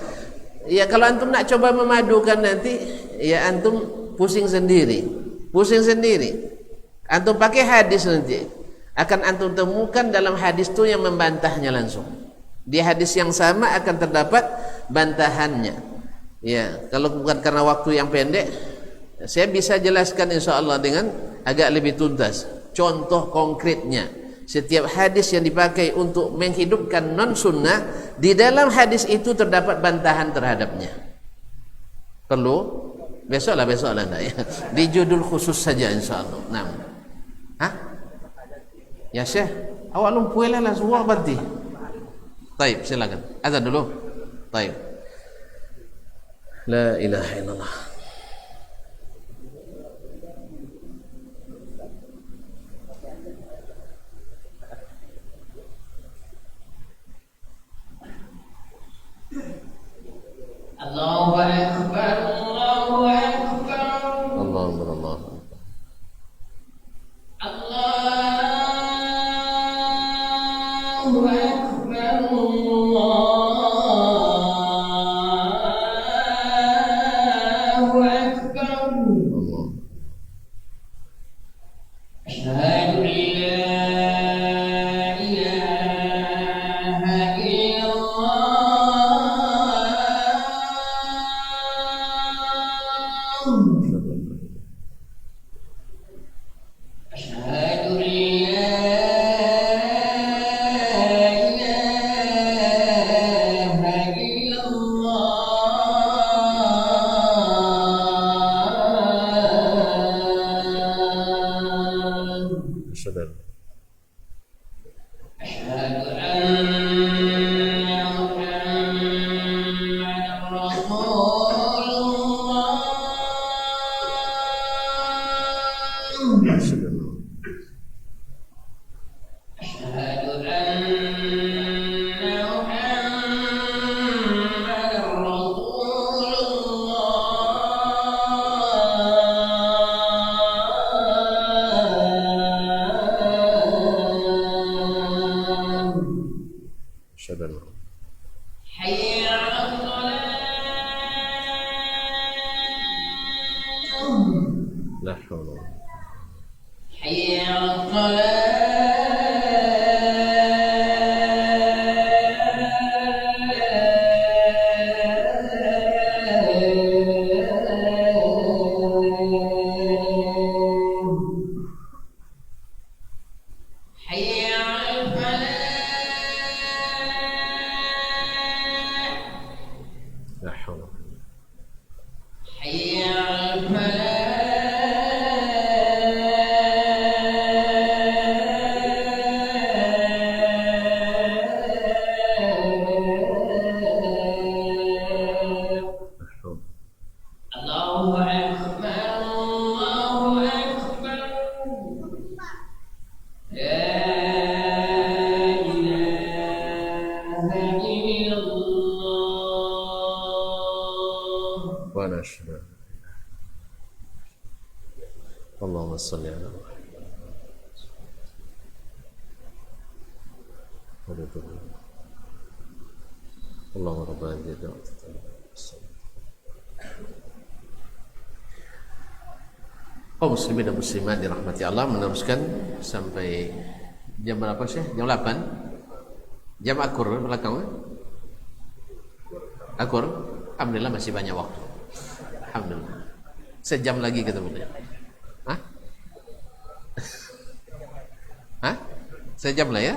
Ya kalau antum nak coba memadukan nanti, ya antum pusing sendiri. Antum pakai hadis nanti, akan antum temukan dalam hadis itu yang membantahnya langsung. Di hadis yang sama akan terdapat bantahannya. Ya, kalau bukan karena waktu yang pendek, saya bisa jelaskan insya Allah dengan agak lebih tuntas. Contoh konkretnya, setiap hadis yang dipakai untuk menghidupkan non sunnah, di dalam hadis itu terdapat bantahan terhadapnya. Perlu? Besoklah enggak ya. Di judul khusus saja insyaallah. Nah. Ya Syekh, awalum puela lah semua berarti. Baik, silakan. Azan dulu. Baik. La ilaha illallah. Allahu Akbar, Allahu Akbar, Allahu Akbar. Allahu Akbar, Allahu Akbar. Asyhadu an la ilaha illallah. Asyhadu an la ilaha illallah. الفلاح حي على الصلاة لا حول ولا قوة حي على الصلاة حي على الفلاح لا حول ولا قوة حي على الفلاح لا حول الله أكبر الله أكبر لا إله إلا الله وأنا أشهد أن لا إله إلا الله. اللهم صل على محمد اللهم رب هذه الدعوة kaum muslimin dan muslimat dirahmati Allah, meneruskan sampai jam berapa sih? Jam 8. Jam akur belakang. Akur. Alhamdulillah masih banyak waktu. Alhamdulillah. Sejam lagi ketemu dia. Hah? Hah? Sejam lah ya?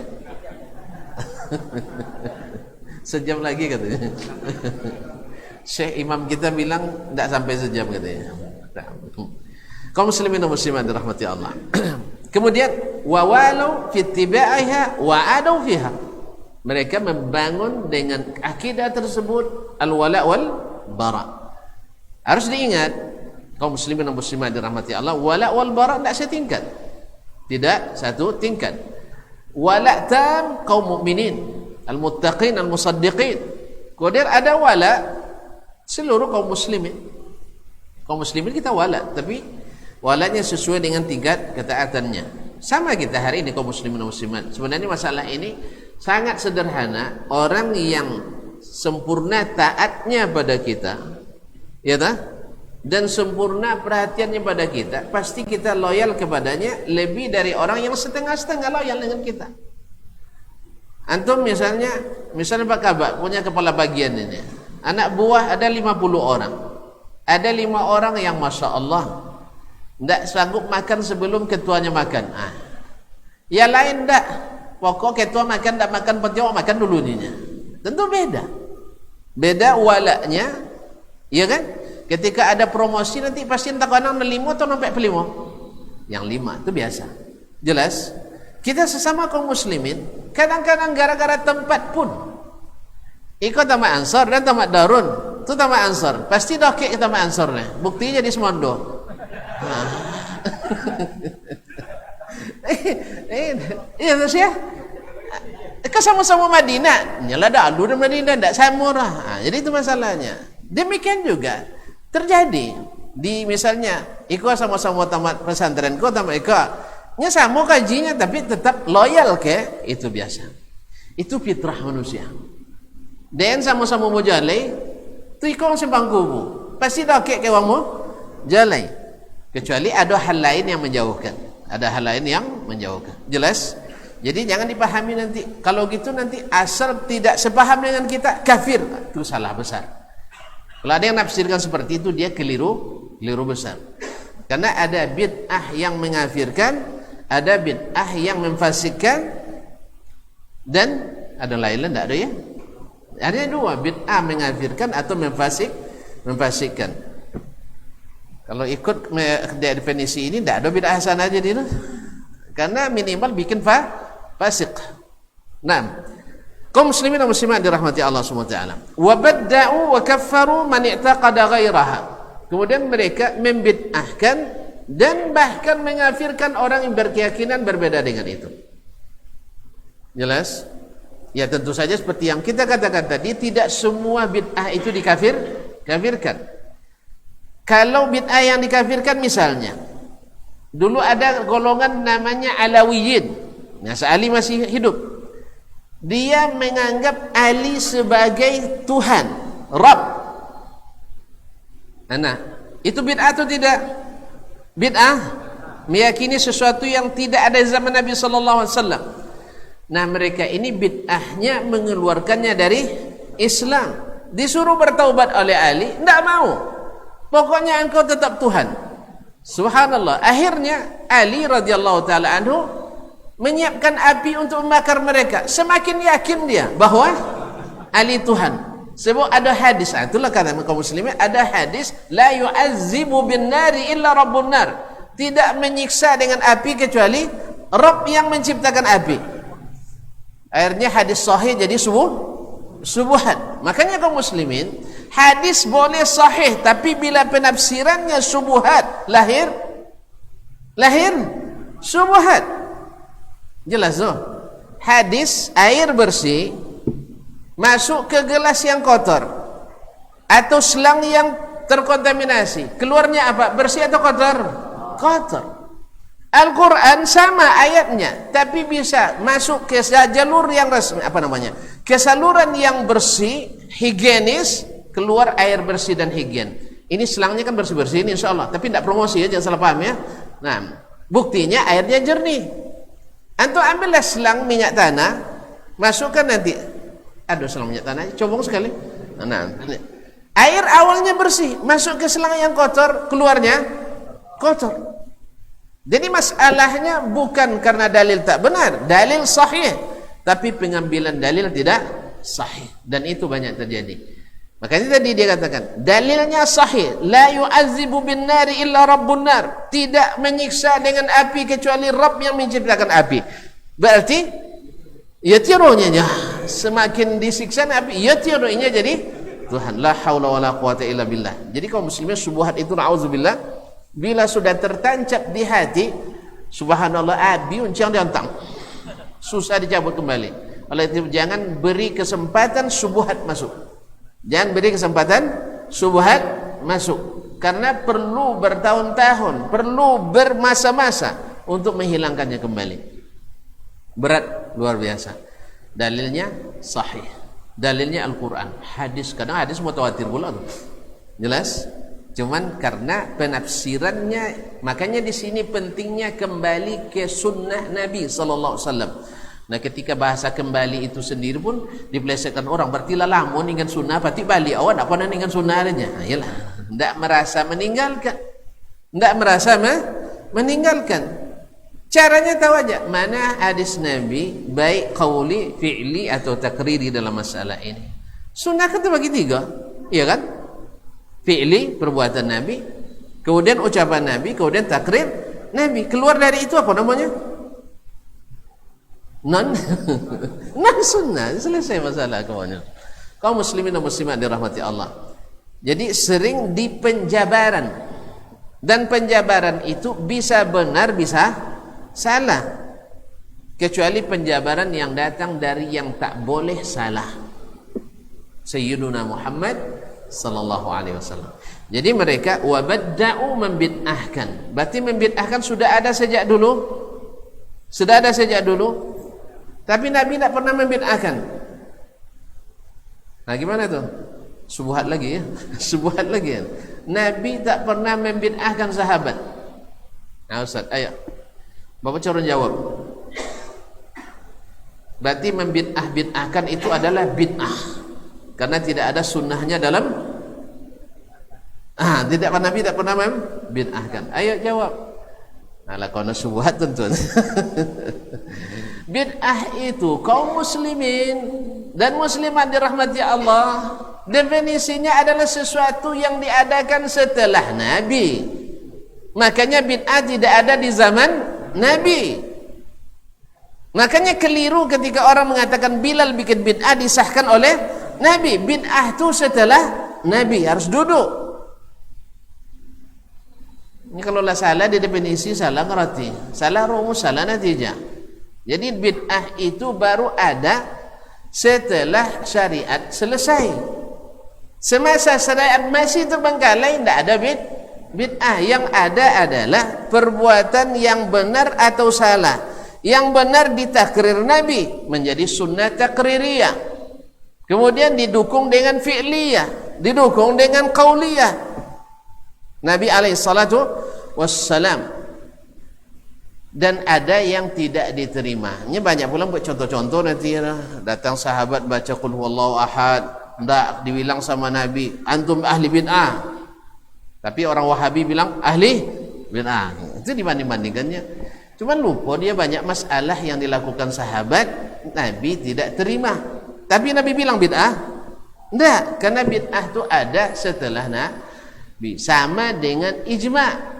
Sejam lagi katanya. Syekh imam kita bilang tidak sampai sejam katanya. Kaum muslimin dan muslimat dirahmati Allah. Kemudian wawalau fi tibaiha wa adu fiha. Mereka membangun dengan akidah tersebut al-wala wal bara. Harus diingat kaum muslimin dan muslimat dirahmati Allah, wala wal bara tidak setingkat. Tidak satu tingkat. Wala tam kaum mukminin, al-muttaqin, al-musaddiqin. Kemudian ada wala seluruh kaum muslimin. Kaum muslimin kita wala, tapi walanya sesuai dengan tingkat ketaatannya. Sama kita hari ini kaum muslimin dan muslimat. Sebenarnya masalah ini sangat sederhana. Orang yang sempurna taatnya pada kita, ya tak? Dan sempurna perhatiannya pada kita, pasti kita loyal kepadanya lebih dari orang yang setengah-setengah loyal dengan kita. Antum misalnya Pak Kabak punya kepala bagian ini. Anak buah ada 50 orang. Ada 5 orang yang Masya Allah tidak sanggup makan sebelum ketuanya makan. Yang lain tidak. Pokok ketua makan, tidak makan petiwa, makan dulu ninya. Tentu beda. Beda walaknya, iya kan? Ketika ada promosi nanti pasti entah kanang 5 atau sampai 5. Yang 5 itu biasa. Jelas? Kita sesama kaum muslimin, kadang-kadang gara-gara tempat pun. Ikut tamak Ansor dan tamak Darun. Itu tamak Ansor. Pasti dokek kita tamak Ansor nih. Buktinya di Semondo. Iya terus ya. Sama-sama Madinah, nyala dah alu dan Madinah tidak sama lah. Jadi itu masalahnya. Demikian juga terjadi di misalnya Iko sama-sama tamat pesantren, kau tamat Iko, nya sama kajinya tapi tetap loyal ke itu biasa. Itu fitrah manusia. Dan sama-sama mau jalai, tu Iko simpang kubu, pasti dah ke wamu jalai. Kecuali ada hal lain yang menjauhkan. Ada hal lain yang menjauhkan. Jelas? Jadi jangan dipahami nanti. Kalau gitu nanti asal tidak sepaham dengan kita, kafir. Itu salah besar. Kalau ada yang nafsirkan seperti itu, dia keliru besar. Karena ada bid'ah yang mengafirkan, ada bid'ah yang memfasikkan, dan ada lain-lain tidak ada ya? Ada dua, bid'ah mengafirkan atau memfasikkan. Kalau ikut definisi ini tidak ada bid'ah hasanah aja dia. Karena minimal bikin fasik. Nah, kaum muslimin dan muslimat dirahmati Allah Subhanahu wa taala. Wa badda'u wa kaffaru man i'taqada ghairaha. Kemudian mereka membid'ahkan dan bahkan mengafirkan orang yang berkeyakinan berbeda dengan itu. Jelas? Ya tentu saja seperti yang kita katakan tadi, tidak semua bid'ah itu dikafirkan. Kalau bid'ah yang dikafirkan misalnya, dulu ada golongan namanya Alawiyin. Nah, Ali masih hidup. Dia menganggap Ali sebagai Tuhan, Rabb. Nah, itu bid'ah atau tidak? Bid'ah, meyakini sesuatu yang tidak ada di zaman Nabi sallallahu alaihi wasallam. Nah, mereka ini bid'ahnya mengeluarkannya dari Islam. Disuruh bertaubat oleh Ali, tidak mau. Pokoknya engkau tetap Tuhan. Subhanallah. Akhirnya Ali radhiyallahu taala anhu menyiapkan api untuk membakar mereka. Semakin yakin dia bahwa Ali Tuhan. Sebab ada hadis, itulah kata kaum muslimin, ada hadis la yu'azzibu bin nari illa rabbun nar. Tidak menyiksa dengan api kecuali Rabb yang menciptakan api. Akhirnya hadis sahih jadi subuhat. Makanya kaum muslimin, hadis boleh sahih tapi bila penafsirannya subuhat, lahir subuhat. Jelas tuh. Hadis air bersih masuk ke gelas yang kotor atau selang yang terkontaminasi, keluarnya apa? Bersih atau kotor? Kotor. Al-Quran sama ayatnya, tapi bisa masuk ke jalur yang resmi, ke saluran yang bersih, higienis, keluar air bersih dan higien. Ini selangnya kan bersih-bersih ini insya Allah, tapi tidak promosi ya, jangan salah paham ya. Nah, buktinya airnya jernih. Antum ambillah selang minyak tanah, masukkan nanti. Aduh, selang minyak tanah, cobong sekali. Nah, air awalnya bersih, masuk ke selang yang kotor, keluarnya kotor. Jadi masalahnya bukan karena dalil tak benar, dalil sahih, tapi pengambilan dalil tidak sahih, dan itu banyak terjadi. Makanya tadi dia katakan dalilnya sahih, la yu'azzibu bin nari illa rabbun nar, tidak menyiksa dengan api kecuali Rabb yang menciptakan api. Berarti ya tirunya semakin disiksa api, ya tirunya jadi Tuhan. La haula wala quwata illa billah. Jadi kaum muslimin, syubhat itu na'udzubillah bila sudah tertancap di hati, subhanallah, api uncang diantang, susah dicabut kembali. Oleh itu jangan beri kesempatan syubhat masuk. Jangan beri kesempatan syubhat masuk, karena perlu bertahun-tahun, perlu bermasa-masa untuk menghilangkannya kembali. Berat luar biasa. Dalilnya sahih, dalilnya Al-Quran, hadis, kadang hadis mutawatir pula tuh. Jelas? Cuman karena penafsirannya, makanya di sini pentingnya kembali ke sunnah Nabi sallallahu alaihi wasallam. Nah, ketika bahasa kembali itu sendiri pun dipelesetkan orang, berarti lah lamun dengan sunnah, berarti balik awak tak pernah dengan sunnah adanya. Ayolah, tidak merasa meninggalkan, tidak merasa meninggalkan. Caranya tahu aja mana hadis Nabi, baik qauli, fi'li atau takriri dalam masalah ini. Sunnah kan terbagi tiga, iya kan? Fi'li, perbuatan Nabi, kemudian ucapan Nabi, kemudian takrir Nabi. Keluar dari itu apa namanya? Non sunnah. Selesai masalah kawannya. Kaum muslimin dan muslimat dirahmati Allah. Jadi sering dipenjabaran, dan penjabaran itu bisa benar bisa salah, kecuali penjabaran yang datang dari yang tak boleh salah, Sayyiduna Muhammad sallallahu alaihi wasallam. Jadi mereka wabadda'u membid'ahkan. Berarti membid'ahkan sudah ada sejak dulu. Sudah ada sejak dulu. Tapi Nabi tidak pernah membid'ahkan. Nah, gimana tuh? Subuhat lagi ya. Subuhat lagi ya. Nabi tak pernah membid'ahkan sahabat. Nah, Ustaz, ayo. Bapak corong jawab. Berarti membid'ahkan itu adalah bid'ah, karena tidak ada sunnahnya dalam Nabi tidak pernah membid'ahkan. Ayo jawab. Nah, lakona syubhat tentu. Bid'ah itu kaum muslimin dan muslimat dirahmati Allah, definisinya adalah sesuatu yang diadakan setelah Nabi. Makanya bid'ah tidak ada di zaman Nabi. Makanya keliru ketika orang mengatakan Bilal bikin bid'ah disahkan oleh Nabi. Bid'ah itu setelah Nabi, harus duduk. Ini kalau lah salah di definisi, salah ngerti, salah rumus, salah natijah. Jadi bid'ah itu baru ada setelah syariat selesai. Semasa syariat masih terbengkalai, tidak ada bid'ah. Yang ada adalah perbuatan yang benar atau salah, Yang benar ditakrir Nabi menjadi sunnah takririyah. Kemudian didukung dengan fi'liyah, didukung dengan qauliyah. Nabi alaihi salatu wassalam. Dan ada yang tidak diterima. Ini banyak pula buat contoh-contoh nanti ya. Datang sahabat baca qul huwallahu ahad, hendak dibilang sama Nabi, antum ahli bid'ah. Tapi orang Wahabi bilang ahli bid'ah. Itu dibanding-bandingkannya. Cuman lupa dia banyak masalah yang dilakukan sahabat Nabi tidak terima. Tapi Nabi bilang bid'ah? Enggak, karena bid'ah itu ada setelah Nabi. Sama dengan ijma'.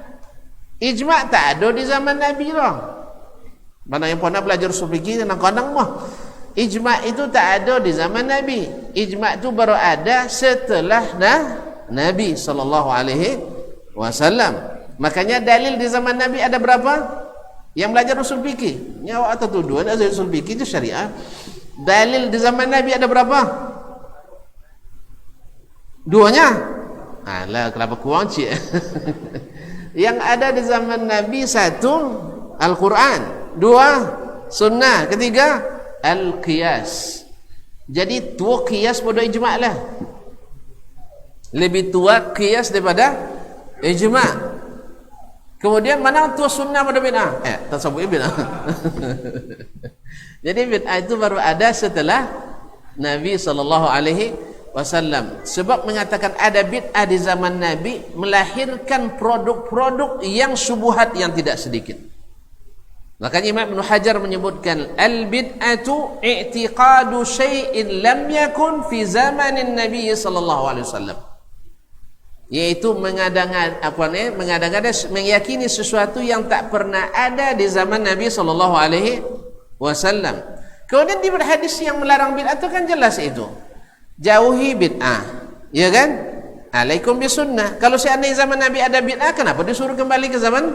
Ijma' tak ada di zaman Nabi lah. Mana yang pernah belajar usul fikih tentang kandang mah. Ijma' itu tak ada di zaman Nabi. Ijma' itu baru ada setelah Nabi SAW. Makanya dalil di zaman Nabi ada berapa? Yang belajar usul fikih, nyawa atau tuduhan azal usul fikih itu syariah. Dalil di zaman Nabi ada berapa? Duanya. Alah, kenapa kurang cik? Yang ada di zaman Nabi satu Al-Quran, dua sunnah, ketiga Al-Qiyas. Jadi tua qiyas pada ijma' lah. Lebih tua qiyas daripada ijma'. Kemudian mana tua sunnah pada bid'ah? Tasawuf bid'ah. Jadi bid'ah itu baru ada setelah Nabi SAW. Sebab mengatakan ada bid'ah di zaman Nabi melahirkan produk-produk yang syubhat yang tidak sedikit. Makanya Imam Ibn Hajar menyebutkan al-bid'atu i'tiqadu syai'in lam yakun fi zamanin Nabi SAW. Yaitu mengada-ngada meyakini sesuatu yang tak pernah ada di zaman Nabi SAW. Kemudian di hadis yang melarang bid'ah itu kan jelas itu. Jauhi bid'ah, ya kan? Alaikum bisunnah. Kalau seandainya zaman Nabi ada bid'ah, kenapa disuruh kembali ke zaman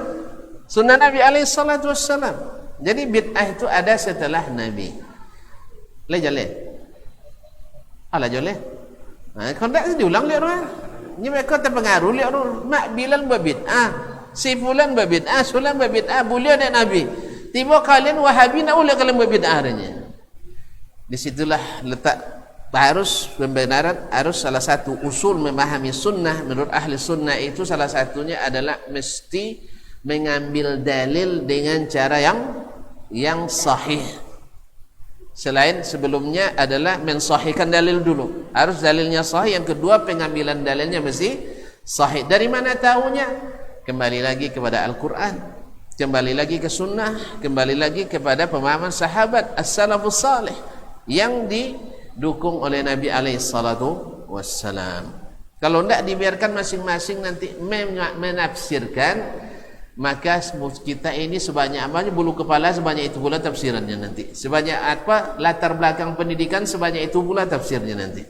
sunnah Nabi alaihi salatu wassalam? Jadi bid'ah itu ada setelah Nabi. Jale. Ala jale. Kalau tak diulang lihat orang. Ini mereka terpengaruh lihat orang. Mak Bilal berbid'ah, si fulan berbid'ah, sulan berbid'ah, beliau dan Nabi. Tiba kalian Wahabi nak ulah kalian berbid'ah adanya. Disitulah letak harus pembenaran, harus salah satu usul memahami sunnah menurut ahli sunnah itu salah satunya adalah mesti mengambil dalil dengan cara yang sahih. Selain sebelumnya adalah mensahihkan dalil dulu. Harus dalilnya sahih. Yang kedua pengambilan dalilnya mesti sahih. Dari mana tahunya? Kembali lagi kepada Al-Quran, kembali lagi ke sunnah, kembali lagi kepada pemahaman sahabat as-salafus salih yang didukung oleh Nabi alaihi salatu wassalam. Kalau tidak dibiarkan masing-masing nanti menafsirkan, maka kita ini sebanyak apa bulu kepala sebanyak itu pula tafsirannya nanti. Sebanyak apa latar belakang pendidikan sebanyak itu pula tafsirnya nanti.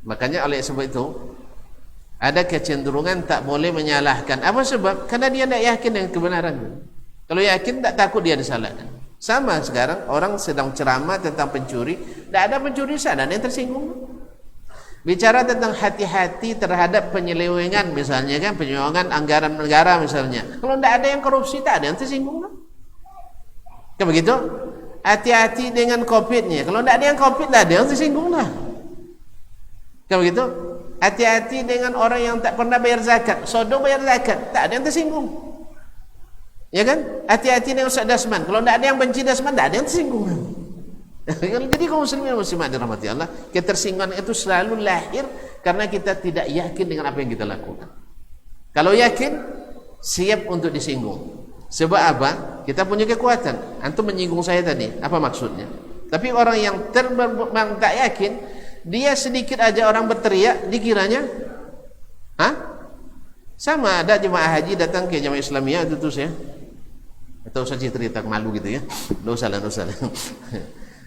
Makanya oleh sebab itu ada kecenderungan tak boleh menyalahkan. Apa sebab? Karena dia tidak yakin dengan kebenaran. Kalau yakin tak takut dia disalahkan. Sama sekarang orang sedang ceramah tentang pencuri, tidak ada pencuri sana yang tersinggung. Bicara tentang hati-hati terhadap penyelewengan misalnya kan, penyelewengan anggaran negara misalnya. Kalau tidak ada yang korupsi, tak ada yang tersinggung. Kan begitu? Hati-hati dengan COVID-nya. Kalau tidak ada yang COVID, tak ada yang tersinggung lah. Kan begitu? Hati-hati dengan orang yang tak pernah bayar zakat. Sodong bayar zakat, tak ada yang tersinggung. Ya kan? Hati-hati dengan Ustaz Dasman. Kalau tidak ada yang benci Dasman, tak ada yang tersinggung. Jadi kaum muslimin muslimat dirahmati Allah, ketersinggungan itu selalu lahir karena kita tidak yakin dengan apa yang kita lakukan. Kalau yakin, siap untuk disinggung. Sebab apa? Kita punya kekuatan. Antum menyinggung saya tadi, apa maksudnya? Tapi orang yang tak yakin, dia sedikit aja orang berteriak, dikiranya sama. Ada jemaah haji datang ke jemaah Islamiyah itu saya. Atau saya cerita malu gitu ya. Dosa lah.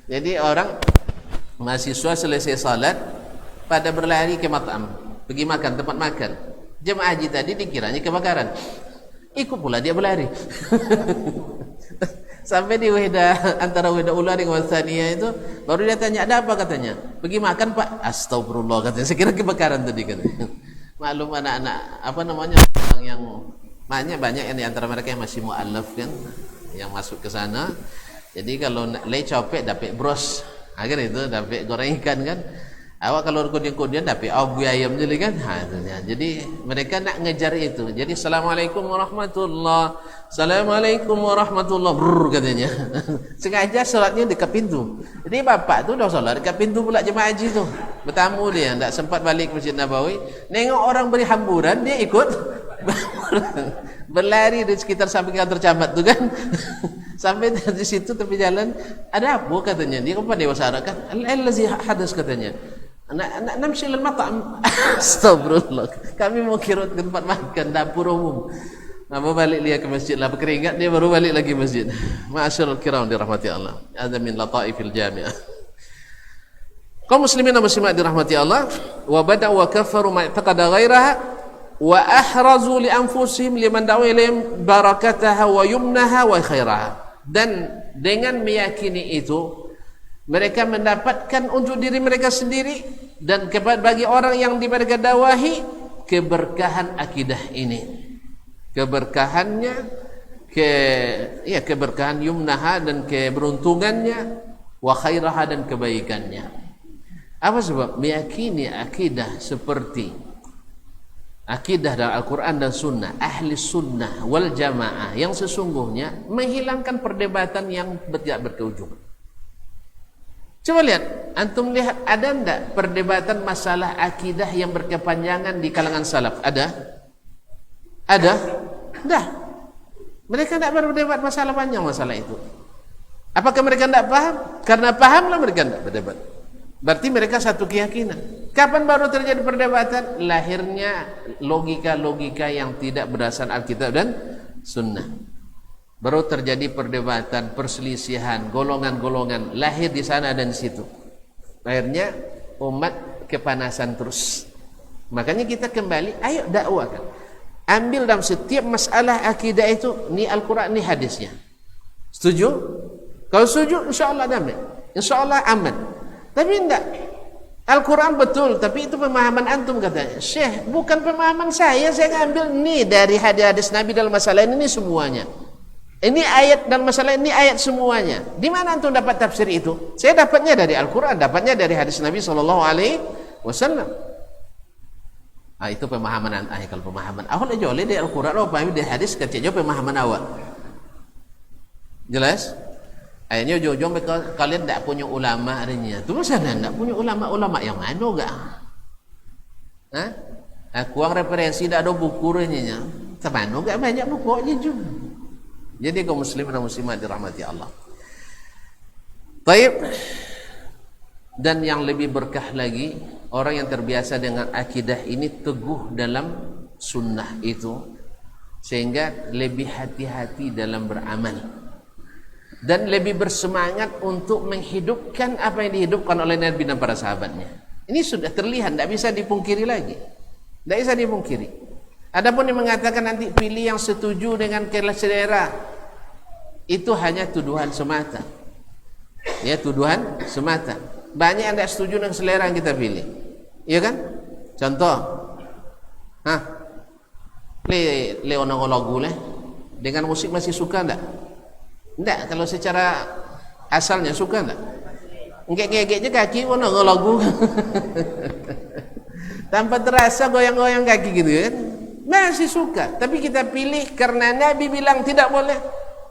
Jadi orang mahasiswa selesai salat pada berlari ke mat'am, pergi makan, tempat makan. Jemaah haji tadi dikiranya kebakaran. Ikut pula dia berlari. Sampai di wihda, antara wihda ula dengan Tsaniyah itu, baru dia tanya, ada apa katanya? Pergi makan Pak. Astagfirullah katanya. Saya kira kebakaran tadi katanya. Maklum anak-anak, apa namanya, orang yang banyak yang di antara mereka yang masih mu'allaf kan. yang masuk ke sana. Jadi kalau nak lay copek dapat bros, kan itu dapat goreng ikan kan. Awak kalau kemudian dapat abu ayam jadi kan. Jadi mereka nak ngejar itu. Jadi assalamualaikum warahmatullah, assalamualaikum warahmatullah, brr katanya. Sengaja solatnya dekat pintu. Jadi bapak tu dah solat dekat pintu pula jemaah haji tu. Bertamu dia, tak sempat balik ke Masjid Nabawi. Nengok orang beri hamburan, dia ikut berlari di sekitar samping kantor camat tu kan. Sampai di situ tepi jalan, ada apa katanya? Dia kepada bahasa Arab kan, allazi hadas katanya. Namshil al-mat'am. Astagfirullah. Kami mau kirut ke tempat makan, dapur umum. Mau balik dia ke masjid lah, berkeringat dia baru balik lagi masjid. Ma'asyiral kiram dirahmati Allah. Ada min lataifil jami'ah. Kaum muslimin dan muslimat dirahmati Allah, wa bada'u wa kafaru ma i'taqada ghairaha wa ahrazu li anfusihim liman da'u ilaihim barakataha wa yumnaha wa khairaha. Dan dengan meyakini itu mereka mendapatkan untuk diri mereka sendiri dan bagi orang yang mereka dakwahi keberkahan akidah ini, keberkahannya, keberkahan yumnaha dan keberuntungannya, wa khairaha dan kebaikannya. Apa sebab? Meyakini akidah seperti akidah dalam Al-Quran dan Sunnah, ahli sunnah wal jamaah yang sesungguhnya menghilangkan perdebatan yang tidak berkeujung. Coba lihat, antum lihat ada enggak perdebatan masalah akidah yang berkepanjangan di kalangan salaf? Ada? Ada? Dah. Mereka tidak berdebat masalah panjang masalah itu. Apakah mereka tidak paham? Karena pahamlah mereka tidak berdebat. Berarti mereka satu keyakinan. Kapan baru terjadi perdebatan? Lahirnya logika-logika yang tidak berdasarkan Alkitab dan Sunnah. Baru terjadi perdebatan, perselisihan, golongan-golongan lahir di sana dan di situ. Akhirnya umat kepanasan terus. Makanya kita kembali, ayo dakwakan. Ambil dalam setiap masalah akidah itu, ni Al-Quran, ni hadisnya. Setuju? Kalau setuju, insyaAllah damai, insyaAllah aman. Tapi enggak, Al-Quran betul, tapi itu pemahaman antum katanya. Syekh, bukan pemahaman saya ngambil ni dari hadis-hadis Nabi dalam masalah ini semuanya. Ini ayat dan masalah ini ayat semuanya. Di mana antum dapat tafsir itu? Saya dapatnya dari Al-Quran, dapatnya dari hadis Nabi SAW. Ah, itu pemahaman kalau pemahaman awal aja oleh dari Al-Quran, pahami dari hadis kecil pemahaman awal. Jelas? Akhirnya ujung-ujung kalian tidak punya ulama adanya. Tu sana tidak punya ulama yang mana enggak? Hah? Kurang referensi, tidak ada buku adanya. Temano enggak banyak buku aja juga. Jadi kaum muslimin dan muslimat dirahmati Allah. Baik. Dan yang lebih berkah lagi, orang yang terbiasa dengan akidah ini teguh dalam sunnah itu, sehingga lebih hati-hati dalam beramal dan lebih bersemangat untuk menghidupkan apa yang dihidupkan oleh Nabi dan para sahabatnya. Ini sudah terlihat, tidak bisa dipungkiri lagi, tidak bisa dipungkiri. Adapun yang mengatakan nanti pilih yang setuju dengan selera, itu hanya tuduhan semata. Ya, tuduhan semata. Banyak yang tidak setuju dengan selera yang kita pilih, iya kan? Contoh, Leonardo lagu dengan musik masih suka enggak? Enggak, kalau secara asalnya suka enggak? Ngek-ngeknya kaki Leonardo lagu. Tanpa terasa goyang-goyang kaki gitu kan? Masih suka, tapi kita pilih karena Nabi bilang tidak boleh.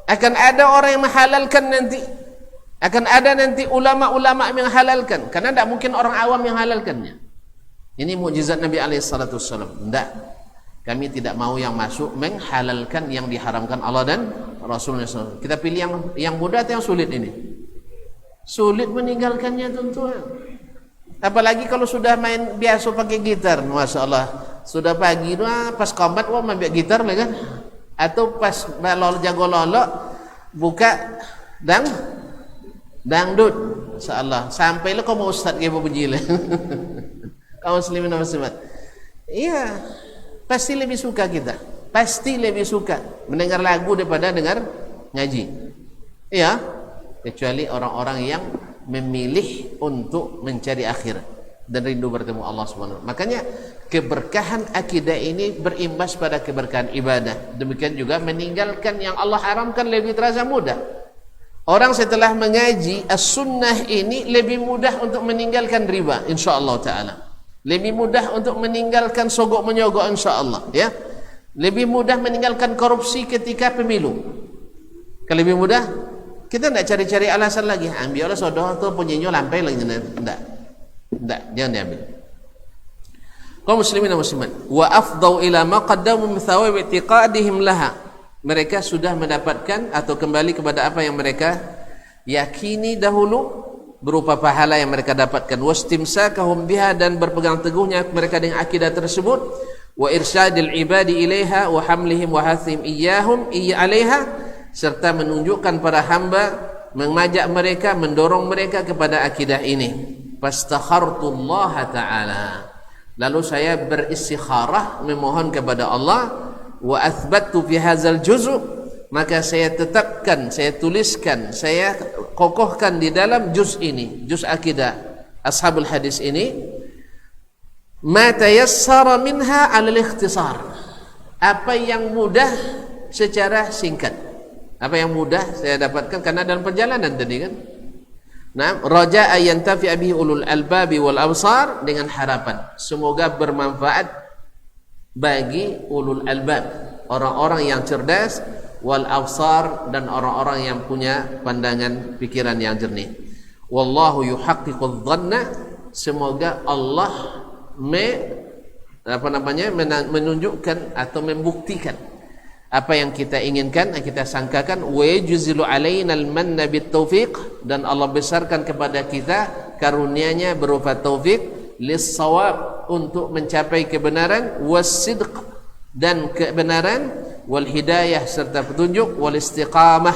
Akan ada orang yang menghalalkan nanti. Akan ada nanti ulama-ulama yang menghalalkan, karena tidak mungkin orang awam yang halalkannya. Ini mukjizat Nabi SAW. Tidak, kami tidak mau yang masuk menghalalkan yang diharamkan Allah dan Rasulullah SAW. Kita pilih yang mudah atau yang sulit ini? Sulit meninggalkannya tuan-tuan. Apalagi kalau sudah main biasa pakai gitar, masya Allah. Sudah pagi pas komat main gitar lah kan? Atau pas jago lolok buka dangdut, insyaallah sampai lah kau mau ustaz kayak puji lah. Kaum muslimin dan muslimat, iya pasti lebih suka kita, pasti lebih suka mendengar lagu daripada dengar ngaji, iya, kecuali orang-orang yang memilih untuk mencari akhirat. dan rindu bertemu Allah Subhanahu wa taala. Makanya keberkahan akidah ini berimbas pada keberkahan ibadah. Demikian juga meninggalkan yang Allah haramkan lebih terasa mudah. Orang setelah mengaji as-sunnah ini lebih mudah untuk meninggalkan riba insyaallah taala. Lebih mudah untuk meninggalkan sogok menyogok insyaallah, ya. Lebih mudah meninggalkan korupsi ketika pemilu. Kalau lebih mudah, kita tidak cari-cari alasan lagi. Ambil sodoh tu punyinyo lampai lagi, tidak, jangan diambil. Kaum muslimin dan muslimat, wa afdau ila ma qaddamu min thawab i'tiqadihim laha. Mereka sudah mendapatkan atau kembali kepada apa yang mereka yakini dahulu berupa pahala yang mereka dapatkan, wastimsakahum biha, dan berpegang teguhnya mereka dengan akidah tersebut, wa irsyadil ibadi ilaiha wa hamlihim wa hathim iyyahum alaiha, serta menunjukkan para hamba, mengajak mereka, mendorong mereka kepada akidah ini. Fastakhartullah ta'ala, lalu saya beristikharah, memohon kepada Allah, wa athbattu fi hadzal juz', maka saya tetapkan, saya tuliskan, saya kokohkan di dalam juz ini, juz akidah ashabul hadis ini, ma tayassara minha 'ala al-ikhtisar, apa yang mudah secara singkat. Apa yang mudah saya dapatkan karena dalam perjalanan tadi kan. Nah, raja'a yantafi'a bihi ulul albabi wal absar, dengan harapan semoga bermanfaat bagi ulul albab, orang-orang yang cerdas, wal absar, dan orang-orang yang punya pandangan pikiran yang jernih. Wallahu yuhaqqiqudz dhanna, semoga Allah menunjukkan atau membuktikan apa yang kita inginkan, yang kita sangkakan. Wa yujzilu alaina al-manna bit-taufiq, dan Allah besarkan kepada kita karunia-Nya berupa taufik, lis-shawab, untuk mencapai kebenaran, was-sidq, dan kebenaran, wal hidayah, serta petunjuk, wal istiqamah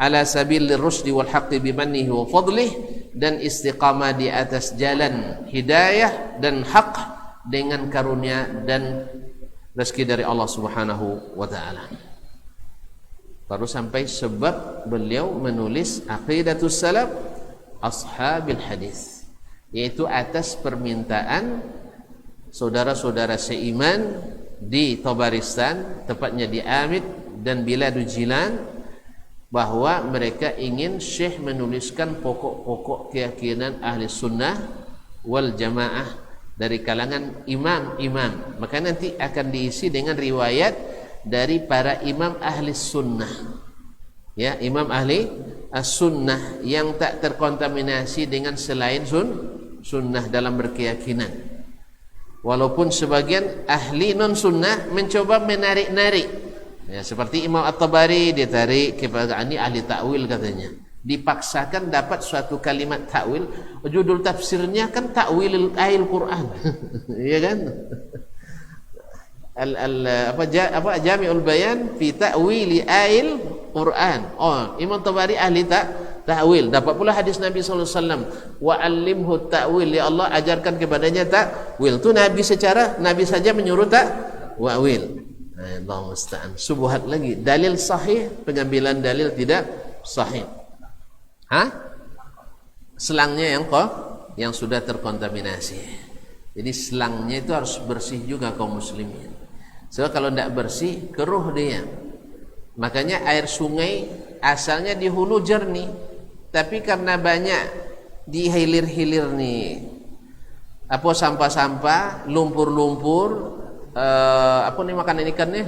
ala sabilir rusdi wal haqqi bimannihi wa fadlih, dan istiqamah di atas jalan hidayah dan hak dengan karunia dan rezeki dari Allah Subhanahu wa taala. Baru sampai sebab beliau menulis Aqidatus Salaf Ashabil Hadis, yaitu atas permintaan saudara-saudara seiman di Tabaristan, tepatnya di Amid dan Biladul Jilan, bahwa mereka ingin Syekh menuliskan pokok-pokok keyakinan ahli sunnah wal jamaah dari kalangan imam-imam. Maka nanti akan diisi dengan riwayat dari para imam ahli sunnah, ya, imam ahli as-sunnah yang tak terkontaminasi dengan selain sunnah dalam berkeyakinan. Walaupun sebagian ahli non sunnah mencoba menarik-narik, ya, seperti Imam At-Tabari, dia tarik kepada ini ahli takwil katanya, dipaksakan dapat suatu kalimat takwil, judul tafsirnya kan takwil ayat Quran. Iya kan? Jami'ul Bayan fi ta'wili ayil Quran. Oh, Imam Tabari ahli ta'wil. Dapat pula hadis Nabi sallallahu alaihi wasallam, wa 'allimhu ta'wil, ya Allah ajarkan kepadanya ta'wil. Itu Nabi saja menyuruh ta'wil. Allah musta'an. Subhat lagi. Dalil sahih, pengambilan dalil tidak sahih. Selangnya yang sudah terkontaminasi. Jadi selangnya itu harus bersih juga kaum muslimin. Sebab kalau tidak bersih, keruh dia. Makanya air sungai asalnya di hulu jernih, tapi karena banyak di hilir-hilir nih, apa sampah-sampah, lumpur-lumpur, apa nih makanan ikannya,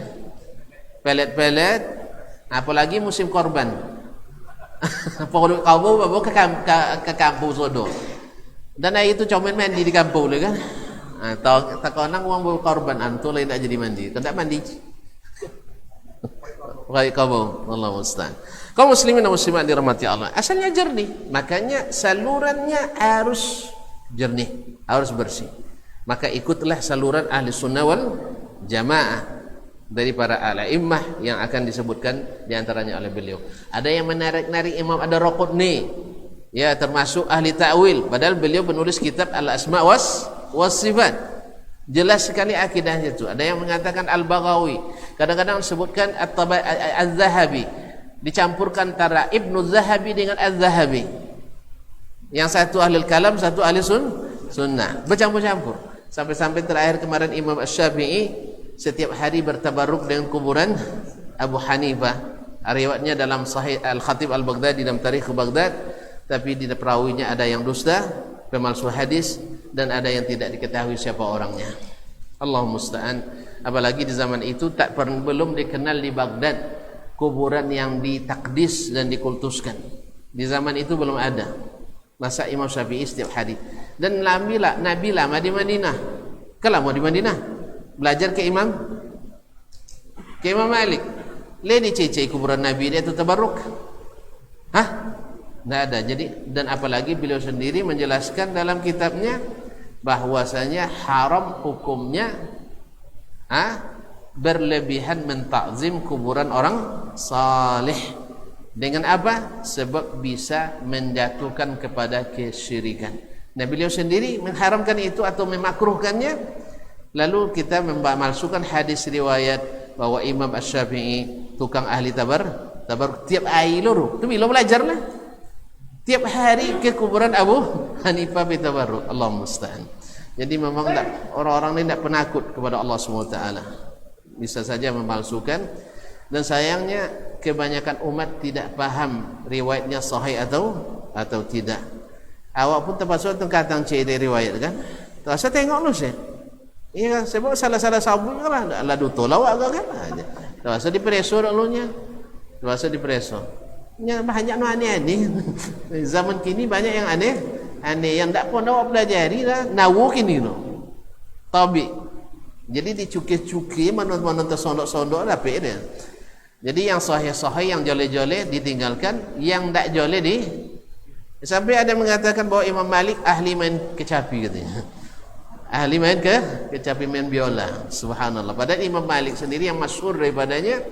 pelet-pelet, apalagi musim korban. Pokoknya kamu bawa ke kampung sodo, dan itu comen mandi di kampung kan. Atau tak konang uang bawa korban antu lain tak jadi mandi, tidak mandi. Kayak kamu, Allah musta'an. Kaum muslimin dan muslimat dirahmati Allah, asalnya jernih, makanya salurannya harus jernih, harus bersih. Maka ikutlah saluran ahli sunnah wal jamaah dari para a'imah yang akan disebutkan diantaranya oleh beliau. Ada yang menarik-narik Imam Ad-Darqutni, ya, termasuk ahli ta'wil, padahal beliau menulis kitab Al-Asma' was Sifat. Jelas sekali akidahnya itu. Ada yang mengatakan Al-Baghawi, kadang-kadang disebutkan Az-Zahabi, dicampurkan antara Ibnu Zahabi dengan Az-Zahabi. Yang satu ahli kalam, satu ahli Sunnah, bercampur-campur. Sampai-sampai terakhir kemarin Imam Asy-Syafi'i setiap hari bertabarruk dengan kuburan Abu Hanifah. Riwayatnya dalam Sahih Al-Khatib Al-Baghdadi dalam Tarikh Baghdad, tapi di perawinya ada yang dusta, pemalsu hadis, dan ada yang tidak diketahui siapa orangnya. Allahumma musta'an. Apalagi di zaman itu belum dikenal di Baghdad kuburan yang ditakdis dan dikultuskan. Di zaman itu belum ada. Masa Imam Syafi'i setiap hari. Dan Nabi lama di Madinah. Kalau mau di Madinah belajar ke Imam Malik. Lihat cece kuburan Nabi dia itu tabarruk. Hah? Tidak ada. Jadi, dan apalagi beliau sendiri menjelaskan dalam kitabnya bahwasanya haram hukumnya berlebihan mentakzim kuburan orang saleh. Dengan apa? Sebab bisa menjatuhkan kepada kesyirikan. Nah, beliau sendiri mengharamkan itu atau memakruhkannya. Lalu kita memalsukan hadis riwayat bahwa Imam Asy-Syafi'i tukang ahli tabar tiap hari loro. Tu bila belajarlah. Tiap hari ke kuburan Abu Hanifah bitabarruk. Allahumma musta'an. Jadi memang orang-orang ini tidak penakut kepada Allah SWT. Bisa saja memalsukan. Dan sayangnya kebanyakan umat tidak paham riwayatnya sahih atau tidak. Awak pun terpaksa tengkatang ciri riwayat kan. Terasa tengok lu sih. Iya, sebab salah-salah sabun kan lah duto lawak kan. Terpaksa dipreso dak lu nya. Terpaksa dipreso. Nya banyak no aneh-aneh. Zaman kini banyak yang aneh yang tak pun awak pelajari lah. Nawu kini no. Tabi. Jadi dicuki-cuki mana-mana tersondok-sondok lah dia. Jadi yang sahih-sahih, yang joleh-joleh ditinggalkan, yang tak joleh sampai ada mengatakan bahwa Imam Malik ahli main kecapi katanya. Ahli main kecapi, main biola. Subhanallah. Padahal Imam Malik sendiri yang masyhur daripadanya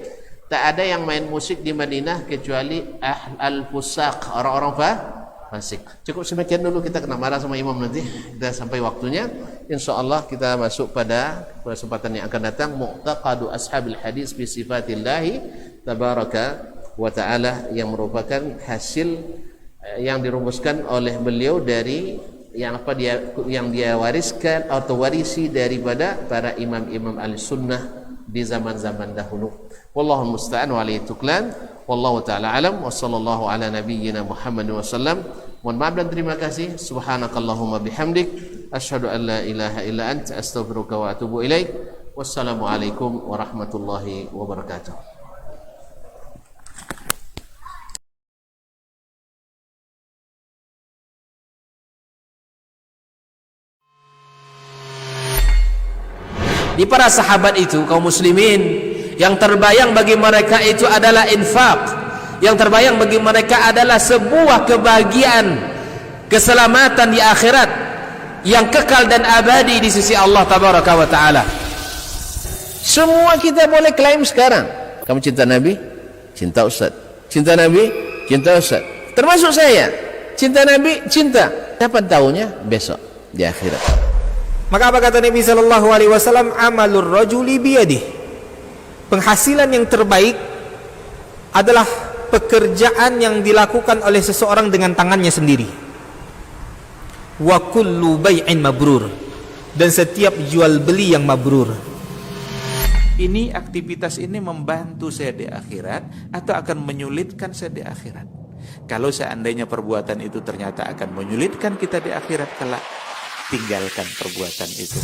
tak ada yang main musik di Madinah kecuali al-fusaq, orang-orang fasik. Cukup sekian dulu, kita kena marah sama imam nanti. Dah sampai waktunya. Insyaallah kita masuk pada kesempatan yang akan datang, mu'taqadu ashabil hadis bi sifatillahi tabaraka wa taala, yang merupakan hasil yang dirumuskan oleh beliau dari yang dia wariskan atau warisi daripada para imam-imam al-sunnah di zaman-zaman dahulu. Wallahu musta'an wa alayhi tuklan. Wallahu ta'ala alam wa sallallahu ala nabiyyina Muhammad wa sallam. Mohon maaf dan terima kasih. Subhanakallahumma bihamdik asyhadu an la ilaha illa anta astaghfiruka wa atubu ilaik. Wassalamualaikum warahmatullahi wabarakatuh. Di para sahabat itu, kaum muslimin, yang terbayang bagi mereka itu adalah infak. Yang terbayang bagi mereka adalah sebuah kebahagiaan, keselamatan di akhirat yang kekal dan abadi di sisi Allah tabaraka wa taala. Semua kita boleh klaim sekarang. Kamu cinta Nabi? Cinta Ustaz. Cinta Nabi? Cinta Ustaz. Termasuk saya. Cinta Nabi? Cinta. Kapan tahunya? Besok di akhirat. Maka apa kata Nabi sallallahu alaihi wasallam? Amalur rajuli biyadihi. Penghasilan yang terbaik adalah pekerjaan yang dilakukan oleh seseorang dengan tangannya sendiri. Wa kullu bai'in mabrur, dan setiap jual beli yang mabrur. Ini aktivitas ini membantu saya di akhirat atau akan menyulitkan saya di akhirat. Kalau seandainya perbuatan itu ternyata akan menyulitkan kita di akhirat kelak, tinggalkan perbuatan itu.